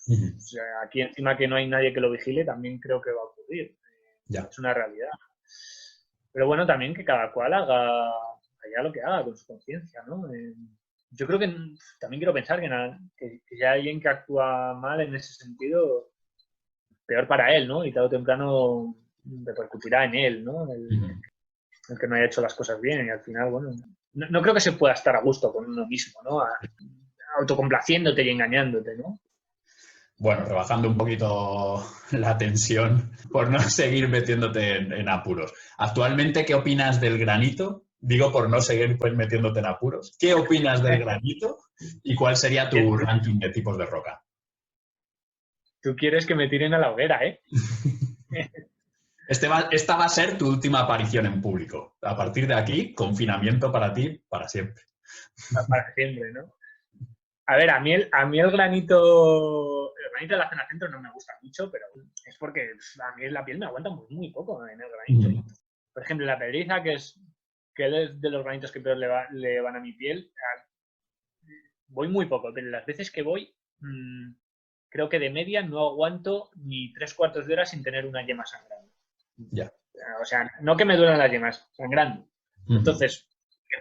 O sea, aquí encima que no hay nadie que lo vigile, también creo que va a ocurrir. Es una realidad. Pero bueno, también que cada cual haga lo que haga con su conciencia, ¿no? Yo creo que también quiero pensar que si hay alguien que actúa mal en ese sentido, peor para él, ¿no? Y tarde o temprano repercutirá en él, ¿no? El que no haya hecho las cosas bien y al final, bueno, no creo que se pueda estar a gusto con uno mismo, ¿no? Autocomplaciéndote y engañándote, ¿no? Bueno, rebajando un poquito la tensión por no seguir metiéndote en apuros. Actualmente, ¿qué opinas del granito? Digo, por no seguir pues, metiéndote en apuros. ¿Qué opinas del granito y cuál sería tu ranking de tipos de roca? Tú quieres que me tiren a la hoguera, ¿eh? Esta va a ser tu última aparición en público. A partir de aquí, confinamiento para ti para siempre. Para siempre, ¿no? A ver, a mí el granito de la zona centro no me gusta mucho, pero es porque a mí la piel me aguanta muy poco en el granito. Por ejemplo, la pedriza, que es de los granitos que peor le van a mi piel, voy muy poco, pero las veces que voy, creo que de media no aguanto ni 3/4 de hora sin tener una yema sangrando. Ya. O sea, no que me duelen las yemas, sangrando. Entonces,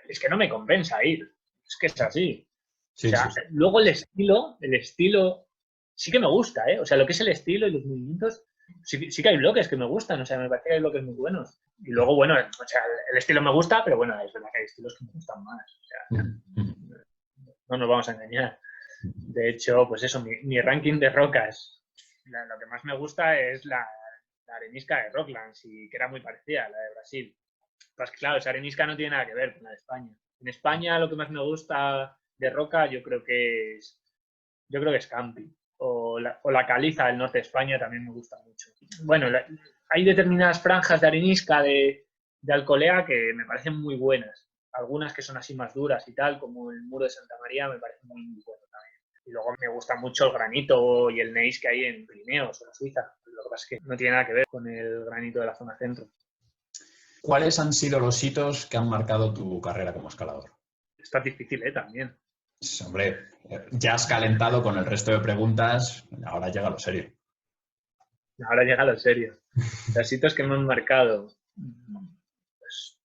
es que no me compensa ir. Es que es así. Sí, o sea, sí. luego el estilo sí que me gusta, ¿eh? O sea, lo que es el estilo y los movimientos, sí que hay bloques que me gustan, o sea, me parece que hay bloques muy buenos. Y luego, bueno, o sea, el estilo me gusta, pero bueno, es verdad que hay estilos que me gustan más. O sea, no nos vamos a engañar. De hecho, pues eso, mi ranking de rocas, lo que más me gusta es la arenisca de Rocklands, y que era muy parecida a la de Brasil. Pues claro, esa arenisca no tiene nada que ver con la de España. En España lo que más me gusta de roca yo creo que es Campi. O la caliza del norte de España también me gusta mucho. Bueno, hay determinadas franjas de arenisca de Alcolea que me parecen muy buenas. Algunas que son así más duras y tal, como el muro de Santa María, me parece muy bueno también. Y luego me gusta mucho el granito y el gneiss que hay en Pirineos o en Suiza. Lo que pasa es que no tiene nada que ver con el granito de la zona centro. ¿Cuáles han sido los hitos que han marcado tu carrera como escalador? Está difícil, también. Hombre, ya has calentado con el resto de preguntas, ahora llega lo serio. Ahora llega lo serio. Los hitos que me han marcado. Pues,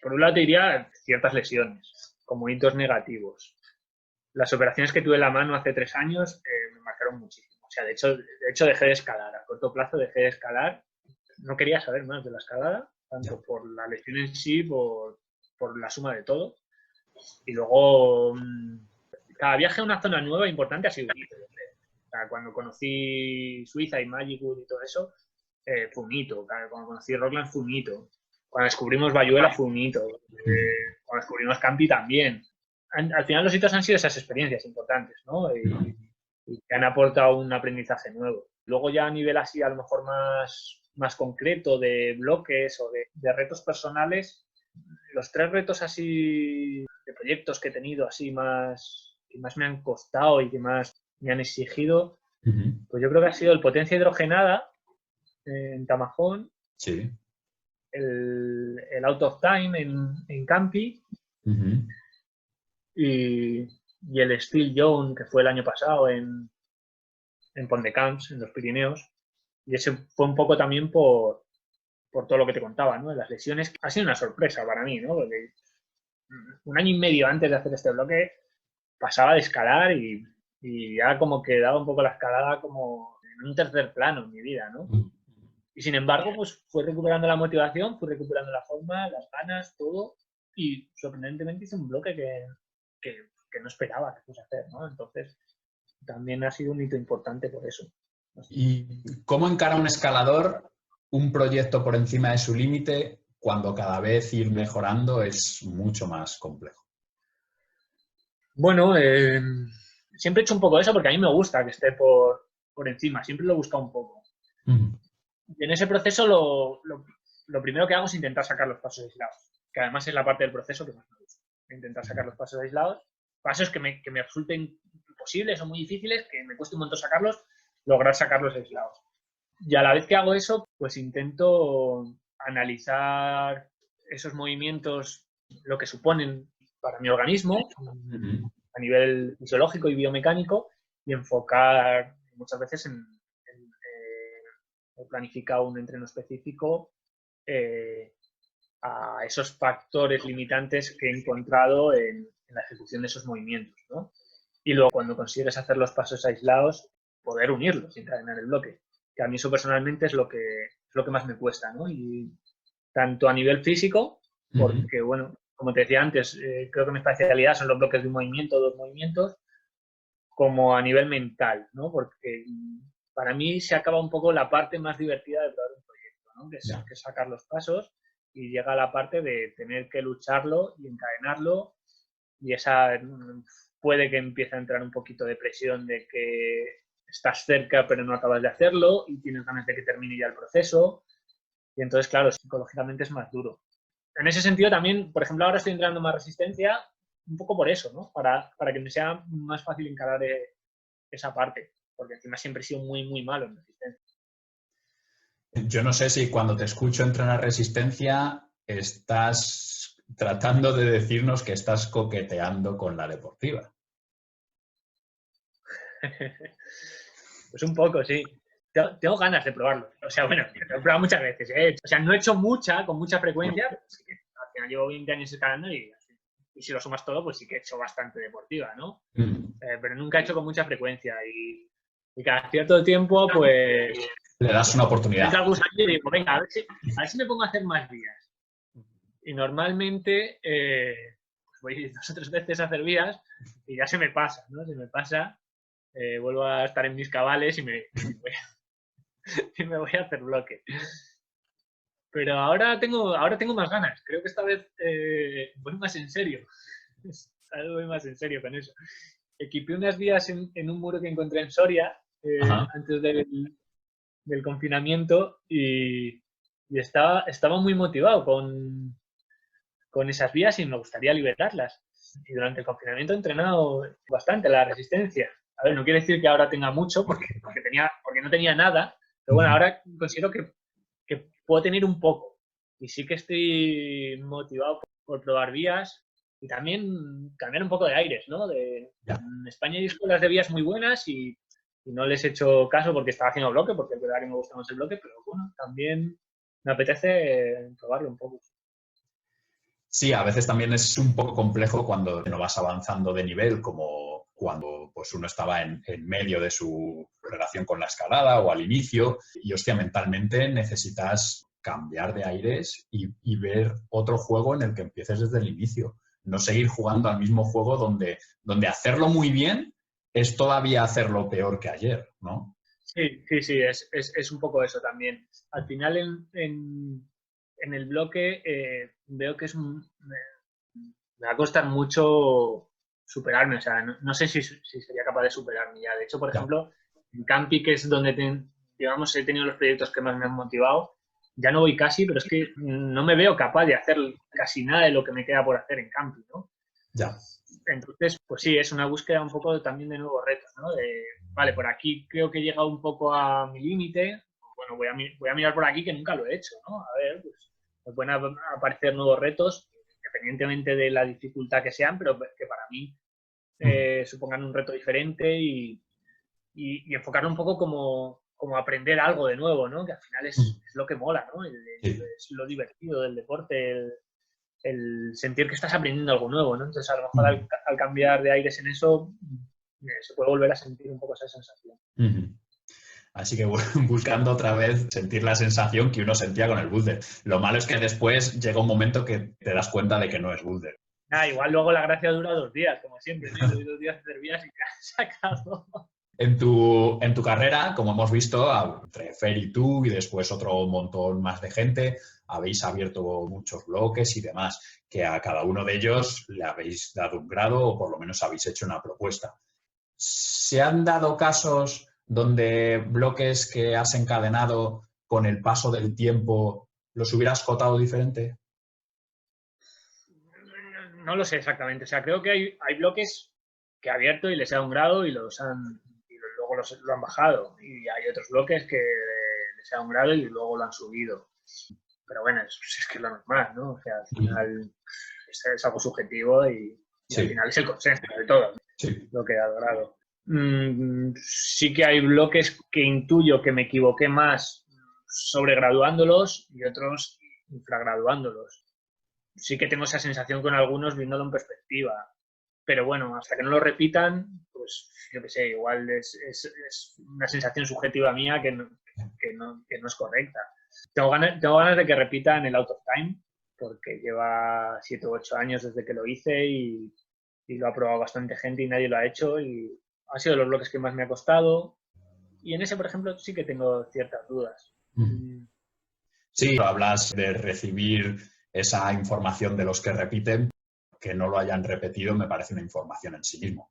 por un lado te diría ciertas lesiones, como hitos negativos. Las operaciones que tuve en la mano hace 3 años me marcaron muchísimo. O sea, de hecho dejé de escalar. A corto plazo dejé de escalar. No quería saber más de la escalada, tanto por la lesión en sí, por la suma de todo. Y luego, cada viaje a una zona nueva importante ha sido un hito. O sea, cuando conocí Suiza y Magic Wood y todo eso, fue un hito. Cuando conocí Rockland fue un hito. Cuando descubrimos Bayuela fue un hito. Cuando descubrimos Campi también. Al final los hitos han sido esas experiencias importantes, ¿no? Y que han aportado un aprendizaje nuevo. Luego ya a nivel así a lo mejor más concreto de bloques o de retos personales, los 3 retos así de proyectos que he tenido así que más me han costado y que más me han exigido, pues yo creo que ha sido el potencia hidrogenada en Tamajón, sí. el Out of Time en Campi y el Steel Zone, que fue el año pasado en Pont de Camps, en los Pirineos. Y ese fue un poco también por todo lo que te contaba, ¿no? Las lesiones. Ha sido una sorpresa para mí, ¿no? Porque 1 año y medio antes de hacer este bloque pasaba de escalar y ya como que daba un poco la escalada como en un tercer plano en mi vida, ¿no? Y sin embargo, pues fui recuperando la motivación, fui recuperando la forma, las ganas, todo. y sorprendentemente hice un bloque que no esperaba que fuese a hacer, ¿no? Entonces, también ha sido un hito importante por eso. ¿Y cómo encara un escalador un proyecto por encima de su límite cuando cada vez ir mejorando es mucho más complejo? Bueno, siempre he hecho un poco eso porque a mí me gusta que esté por encima, siempre lo he buscado un poco. Y en ese proceso lo primero que hago es intentar sacar los pasos aislados, que además es la parte del proceso que más me gusta. Intentar sacar los pasos aislados, pasos que me resulten imposibles o muy difíciles, que me cueste un montón sacarlos, lograr sacarlos aislados. Y a la vez que hago eso, pues intento analizar esos movimientos, lo que suponen para mi organismo, a nivel fisiológico y biomecánico, y enfocar muchas veces he planificado un entreno específico a esos factores limitantes que he encontrado en la ejecución de esos movimientos, ¿no? Y luego, cuando consigues hacer los pasos aislados, poder unirlos sin encadenar el bloque. Que a mí eso personalmente es lo que más me cuesta, ¿no? Y tanto a nivel físico, porque, bueno, como te decía antes, creo que mi especialidad son los bloques de un movimiento, dos movimientos, como a nivel mental, ¿no? Porque para mí se acaba un poco la parte más divertida de probar un proyecto, ¿no? Que es sacar los pasos y llega la parte de tener que lucharlo y encadenarlo, y esa puede que empiece a entrar un poquito de presión de que estás cerca pero no acabas de hacerlo y tienes ganas de que termine ya el proceso, y entonces, claro, psicológicamente es más duro. En ese sentido también, por ejemplo, ahora estoy entrando más resistencia un poco por eso, ¿no? Para que me sea más fácil encarar esa parte, porque encima siempre he sido muy, muy malo en resistencia. Yo no sé si cuando te escucho entrenar resistencia estás tratando de decirnos que estás coqueteando con la deportiva. Pues un poco, sí. Tengo ganas de probarlo. O sea, bueno, lo he probado muchas veces, ¿eh? O sea, no he hecho con mucha frecuencia, pero sí que al final llevo 20 años escalando y si lo sumas todo, pues sí que he hecho bastante deportiva, ¿no? Pero nunca he hecho con mucha frecuencia y cada cierto tiempo, pues... Le das una oportunidad. Entra algún año y digo, venga, a ver si me pongo a hacer más vías. Y normalmente pues voy 2 o 3 veces a hacer vías y ya se me pasa, ¿no? Se me pasa, vuelvo a estar en mis cabales y me voy a hacer bloque. Pero ahora tengo más ganas. Creo que esta vez voy más en serio. Esta vez voy más en serio con eso. Equipé unas vías en un muro que encontré en Soria antes del confinamiento y estaba muy motivado con esas vías y me gustaría liberarlas. Y durante el confinamiento he entrenado bastante la resistencia. A ver, no quiere decir que ahora tenga mucho porque no tenía nada, pero bueno, ahora considero que puedo tener un poco. Y sí que estoy motivado por probar vías y también cambiar un poco de aires, ¿no? En España hay escuelas de vías muy buenas y no les he hecho caso porque estaba haciendo bloque, porque es verdad que me gusta más el bloque, pero bueno, también me apetece probarlo un poco. Sí, a veces también es un poco complejo cuando no vas avanzando de nivel, como cuando pues, uno estaba en medio de su relación con la escalada o al inicio, y hostia, mentalmente necesitas cambiar de aires y ver otro juego en el que empieces desde el inicio. No seguir jugando al mismo juego donde hacerlo muy bien es todavía hacerlo peor que ayer, ¿no? Sí, es un poco eso también. Al final en el bloque veo que me va a costar mucho superarme, o sea, no sé si sería capaz de superarme ya. De hecho, por ejemplo, en Campi, que es donde digamos he tenido los proyectos que más me han motivado, ya no voy casi, pero es que no me veo capaz de hacer casi nada de lo que me queda por hacer en Campi, ¿no? Ya. Entonces, pues sí, es una búsqueda un poco también de nuevos retos, ¿no? Vale, por aquí creo que he llegado un poco a mi límite, bueno, voy a mirar por aquí que nunca lo he hecho, ¿no? A ver, pues pueden aparecer nuevos retos, independientemente de la dificultad que sean, pero que para mí supongan un reto diferente y enfocarlo un poco como aprender algo de nuevo, ¿no? Que al final es lo que mola, ¿no? Es lo divertido del deporte, el sentir que estás aprendiendo algo nuevo, ¿no? Entonces, a lo mejor al cambiar de aires en eso, se puede volver a sentir un poco esa sensación. Así que buscando otra vez sentir la sensación que uno sentía con el boulder. Lo malo es que después llega un momento que te das cuenta de que no es boulder. Igual luego la gracia dura 2 días, como siempre, ¿no? Y 2 días te servías y te has sacado. En tu carrera, como hemos visto, entre Fer y tú y después otro montón más de gente, habéis abierto muchos bloques y demás, que a cada uno de ellos le habéis dado un grado o por lo menos habéis hecho una propuesta. ¿Se han dado casos donde bloques que has encadenado con el paso del tiempo los hubieras cotado diferente? No lo sé exactamente. O sea, creo que hay bloques que he abierto y les he dado un grado y luego lo han bajado. Y hay otros bloques que les he dado un grado y luego lo han subido. Pero bueno, es que es lo normal, ¿no? O sea, al final es algo subjetivo y Sí. al final es el consenso de todos, Sí. lo que he dado grado. Sí que hay bloques que intuyo que me equivoqué más sobregraduándolos y otros infragraduándolos. Sí que tengo esa sensación con algunos viéndolo en perspectiva. Pero bueno, hasta que no lo repitan, pues yo qué sé, igual es una sensación subjetiva mía que no es correcta. Tengo ganas de que repitan el Out of Time, porque lleva 7 u 8 años desde que lo hice y lo ha probado bastante gente y nadie lo ha hecho y ha sido de los bloques que más me ha costado. Y en ese, por ejemplo, sí que tengo ciertas dudas. Sí, hablas de recibir esa información de los que repiten, que no lo hayan repetido me parece una información en sí mismo.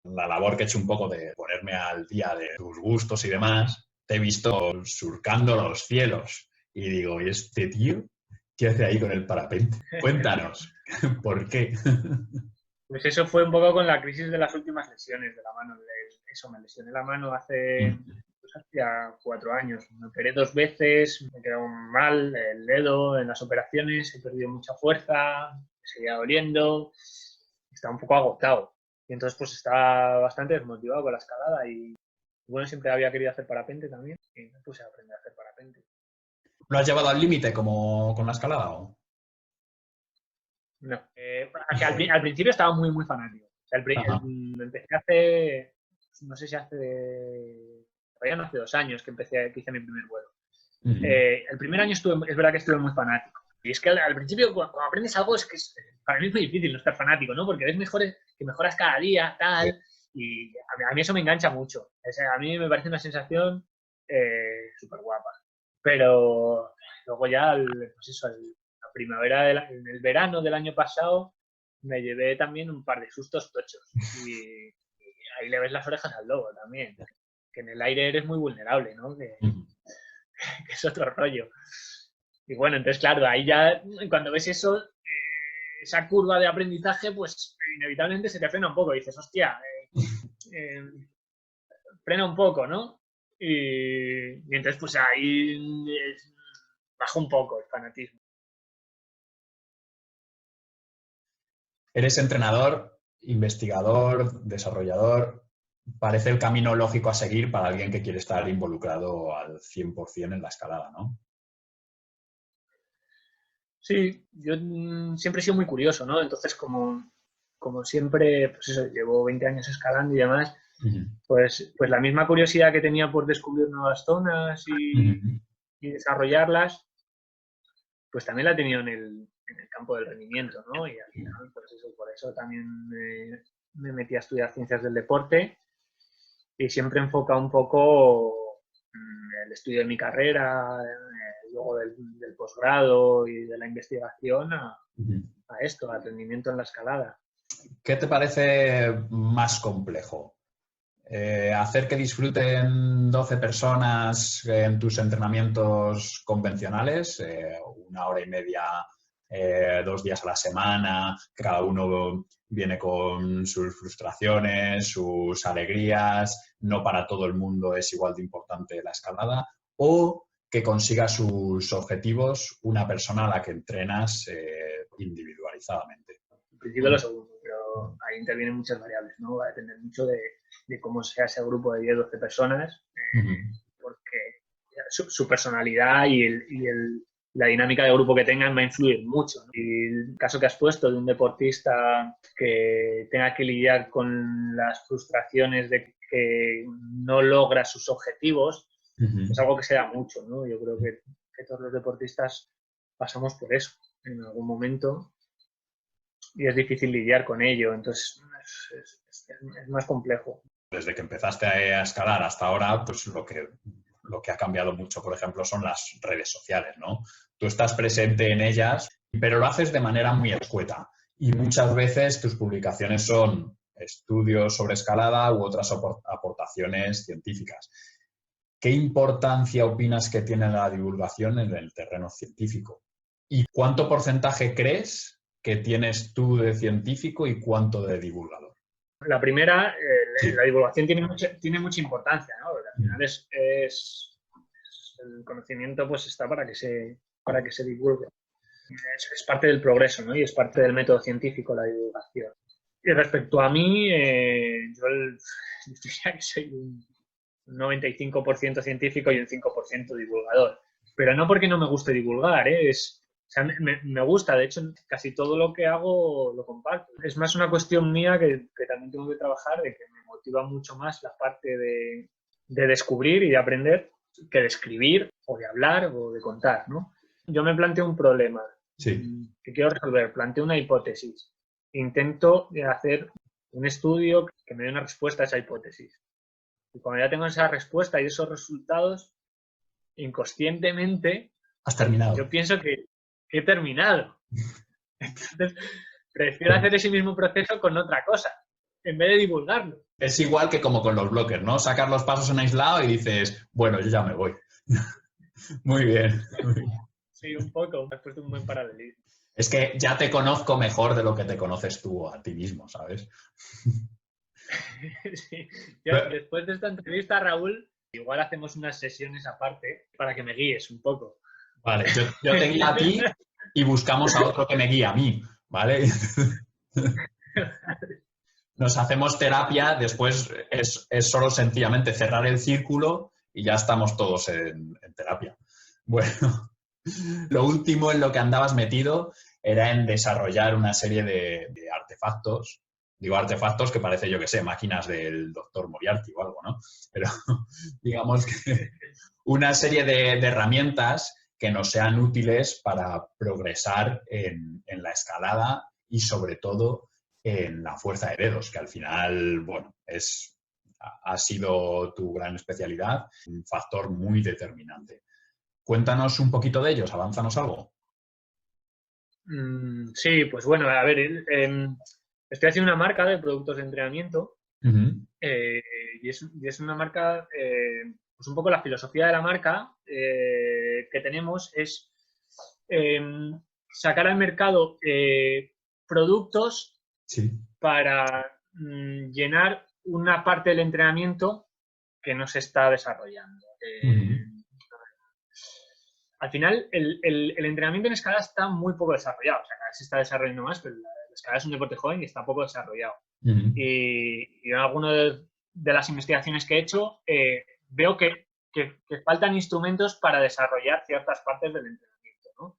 La labor que he hecho un poco de ponerme al día de tus gustos y demás, te he visto surcando los cielos y digo, ¿y este tío qué hace ahí con el parapente? Cuéntanos, ¿por qué? Pues eso fue un poco con la crisis de las últimas lesiones de la mano. Eso, me lesioné la mano hace ya 4 años. Me operé 2 veces, me quedó mal el dedo en las operaciones, he perdido mucha fuerza, me seguía doliendo, estaba un poco agotado. Y entonces pues estaba bastante desmotivado con la escalada y bueno, siempre había querido hacer parapente también y me puse a aprender a hacer parapente. ¿Lo has llevado al límite como con la escalada? ¿O? No, que al principio estaba muy, muy fanático. O sea, empecé hace, no sé si todavía no hace 2 años que hice mi primer vuelo. El primer año es verdad que estuve muy fanático. Y es que al principio, cuando aprendes algo, para mí es muy difícil no estar fanático, ¿no? Porque ves que mejoras cada día, tal, y a mí eso me engancha mucho. O sea, a mí me parece una sensación súper guapa. Pero luego ya, pues eso, la primavera, en el verano del año pasado, me llevé también un par de sustos tochos. Y ahí le ves las orejas al lobo también. Que en el aire eres muy vulnerable, ¿no? Que es otro rollo. Y bueno, entonces, claro, ahí ya, cuando ves eso, esa curva de aprendizaje, pues inevitablemente se te frena un poco. Y dices, hostia, frena un poco, ¿no? Y entonces, pues ahí baja un poco el fanatismo. Eres entrenador, investigador, desarrollador. Parece el camino lógico a seguir para alguien que quiere estar involucrado al 100% en la escalada, ¿no? Sí, yo siempre he sido muy curioso, ¿no? Entonces, como siempre, pues eso, llevo 20 años escalando y demás, pues la misma curiosidad que tenía por descubrir nuevas zonas y desarrollarlas, pues también la he tenido en el campo del rendimiento, ¿no? Y al final, pues eso, por eso también me metí a estudiar ciencias del deporte y siempre he enfocado un poco el estudio de mi carrera, luego del posgrado y de la investigación a esto, al rendimiento en la escalada. ¿Qué te parece más complejo? ¿Hacer que disfruten 12 personas en tus entrenamientos convencionales, 1 hora y media, 2 días a la semana, que cada uno viene con sus frustraciones, sus alegrías, no para todo el mundo es igual de importante la escalada, o que consiga sus objetivos una persona a la que entrenas individualizadamente? En principio lo segundo, pero ahí intervienen muchas variables, ¿no? Va a depender mucho de cómo sea ese grupo de 10 o 12 personas, porque su personalidad y la dinámica de grupo que tengan va a influir mucho, ¿no? Y el caso que has puesto de un deportista que tenga que lidiar con las frustraciones de que no logra sus objetivos, Ujú. es algo que se da mucho, ¿no? Yo creo que todos los deportistas pasamos por eso en algún momento y es difícil lidiar con ello, entonces es más complejo. Desde que empezaste a escalar hasta ahora, pues lo que ha cambiado mucho, por ejemplo, son las redes sociales, ¿no? Tú estás presente en ellas, pero lo haces de manera muy escueta. Y muchas veces tus publicaciones son estudios sobre escalada u otras aportaciones científicas. ¿Qué importancia opinas que tiene la divulgación en el terreno científico? ¿Y cuánto porcentaje crees que tienes tú de científico y cuánto de divulgador? La primera, Sí. la divulgación tiene mucha importancia, ¿no? Porque al final el conocimiento pues está para que se divulgue. Es parte del progreso, ¿no? Y es parte del método científico la divulgación. Y respecto a mí, yo diría que soy un 95% científico y un 5% divulgador. Pero no porque no me guste divulgar, ¿eh? O sea, me gusta, de hecho, casi todo lo que hago lo comparto. Es más una cuestión mía que también tengo que trabajar, de que me motiva mucho más la parte de descubrir y de aprender que de escribir o de hablar o de contar, ¿no? Yo me planteo un problema Sí. que quiero resolver, planteo una hipótesis, intento hacer un estudio que me dé una respuesta a esa hipótesis. Y cuando ya tengo esa respuesta y esos resultados, inconscientemente, Has terminado. yo pienso que he terminado. Entonces, prefiero hacer ese mismo proceso con otra cosa, en vez de divulgarlo. Es igual que como con los blockers, ¿no? Sacas los pasos en aislado y dices, bueno, yo ya me voy. Muy bien. Sí, un poco, me has puesto un buen paralelismo. Es que ya te conozco mejor de lo que te conoces tú a ti mismo, ¿sabes? Sí. Yo, después de esta entrevista, Raúl, igual hacemos unas sesiones aparte para que me guíes un poco. Vale, yo te guío a ti y buscamos a otro que me guíe a mí, ¿vale? Nos hacemos terapia, después es solo sencillamente cerrar el círculo y ya estamos todos en terapia. Bueno, lo último en lo que andabas metido era en desarrollar una serie de artefactos. Digo artefactos que parece, yo que sé, máquinas del doctor Moriarty o algo, ¿no? Pero digamos que una serie de herramientas que nos sean útiles para progresar en la escalada y sobre todo en la fuerza de dedos, que al final, bueno, ha sido tu gran especialidad, un factor muy determinante. Cuéntanos un poquito de ellos, avánzanos algo. Sí, pues bueno, a ver, estoy haciendo una marca de productos de entrenamiento y es una marca, pues un poco la filosofía de la marca que tenemos es sacar al mercado productos Sí. para llenar una parte del entrenamiento que no se está desarrollando. Al final, el entrenamiento en escalada está muy poco desarrollado. O sea, cada vez se está desarrollando más, pero la escalada es un deporte joven y está poco desarrollado. Y en alguna de las investigaciones que he hecho, veo que faltan instrumentos para desarrollar ciertas partes del entrenamiento, ¿no?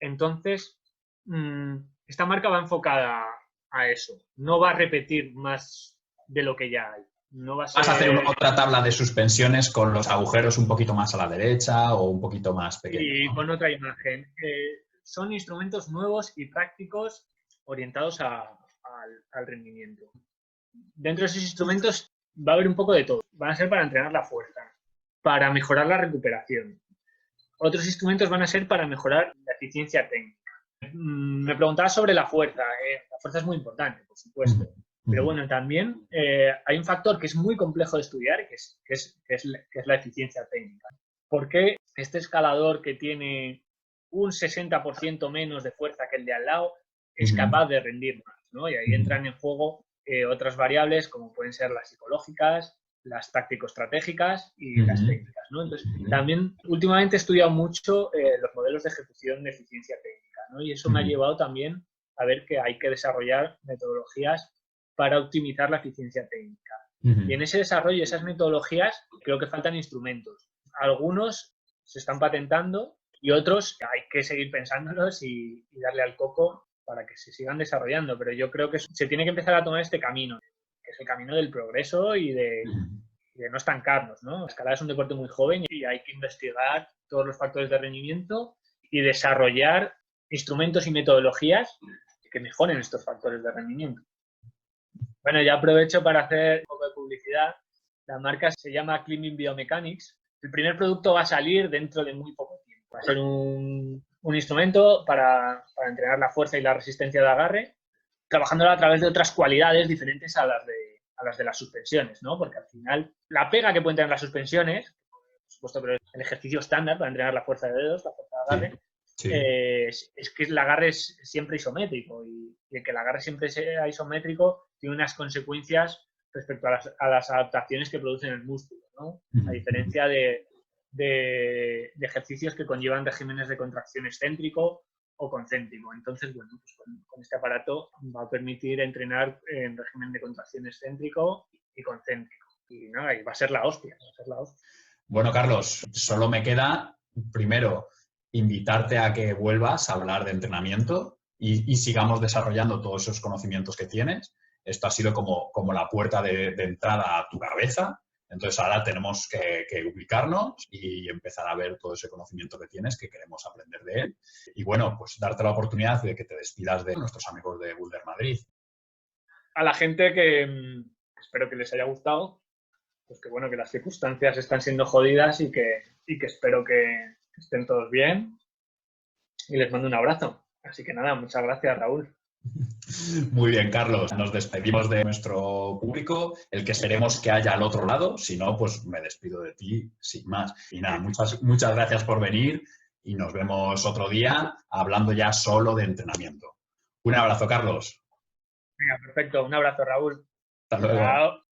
Entonces, esta marca va enfocada a eso. No va a repetir más de lo que ya hay. No va a ser... ¿Vas a hacer otra tabla de suspensiones con los agujeros un poquito más a la derecha o un poquito más pequeños, Y ¿no? con otra imagen. Son instrumentos nuevos y prácticos orientados al rendimiento. Dentro de esos instrumentos va a haber un poco de todo. Van a ser para entrenar la fuerza, para mejorar la recuperación. Otros instrumentos van a ser para mejorar la eficiencia técnica. Me preguntaba sobre la fuerza. La fuerza es muy importante, por supuesto. Pero bueno, también hay un factor que es muy complejo de estudiar, que es la eficiencia técnica. ¿Por qué este escalador que tiene un 60% menos de fuerza que el de al lado es capaz de rendir más, ¿no? Y ahí entran en juego otras variables como pueden ser las psicológicas, las táctico-estratégicas y las técnicas, ¿no? Entonces, también últimamente he estudiado mucho los modelos de ejecución de eficiencia técnica, ¿no? Y eso me ha llevado también a ver que hay que desarrollar metodologías para optimizar la eficiencia técnica. Y en ese desarrollo, esas metodologías, creo que faltan instrumentos. Algunos se están patentando y otros hay que seguir pensándolos y darle al coco para que se sigan desarrollando. Pero yo creo que se tiene que empezar a tomar este camino, que es el camino del progreso y de no estancarnos, ¿no? La escalada es un deporte muy joven y hay que investigar todos los factores de rendimiento y desarrollar instrumentos y metodologías que mejoren estos factores de rendimiento. Bueno, ya aprovecho para hacer un poco de publicidad. La marca se llama Climbing Biomechanics. El primer producto va a salir dentro de muy poco tiempo. Va a ser un instrumento para entrenar la fuerza y la resistencia de agarre, trabajándolo a través de otras cualidades diferentes a las de las suspensiones, ¿no? Porque al final la pega que pueden tener las suspensiones, por supuesto, pero el ejercicio estándar para entrenar la fuerza de dedos, la fuerza de agarre, es que el agarre es siempre isométrico y el que el agarre siempre sea isométrico tiene unas consecuencias respecto a las adaptaciones que producen el músculo, ¿no? A diferencia de ejercicios que conllevan regímenes de contracción excéntrico o concéntrico. Entonces, bueno, pues con este aparato va a permitir entrenar en régimen de contracción excéntrico y concéntrico. Y nada, y va a ser la hostia, va a ser la hostia. Bueno, Carlos, solo me queda, primero, invitarte a que vuelvas a hablar de entrenamiento y sigamos desarrollando todos esos conocimientos que tienes. Esto ha sido como la puerta de entrada a tu cabeza. Entonces ahora tenemos que ubicarnos y empezar a ver todo ese conocimiento que tienes, que queremos aprender de él. Y bueno, pues darte la oportunidad de que te despidas de nuestros amigos de Boulder Madrid. A la gente que espero que les haya gustado, pues que bueno, que las circunstancias están siendo jodidas y que espero que estén todos bien. Y les mando un abrazo. Así que nada, muchas gracias, Raúl. Muy bien, Carlos. Nos despedimos de nuestro público, el que esperemos que haya al otro lado. Si no, pues me despido de ti sin más. Y nada, muchas gracias por venir y nos vemos otro día hablando ya solo de entrenamiento. Un abrazo, Carlos. Venga, perfecto. Un abrazo, Raúl. Hasta luego. Chao.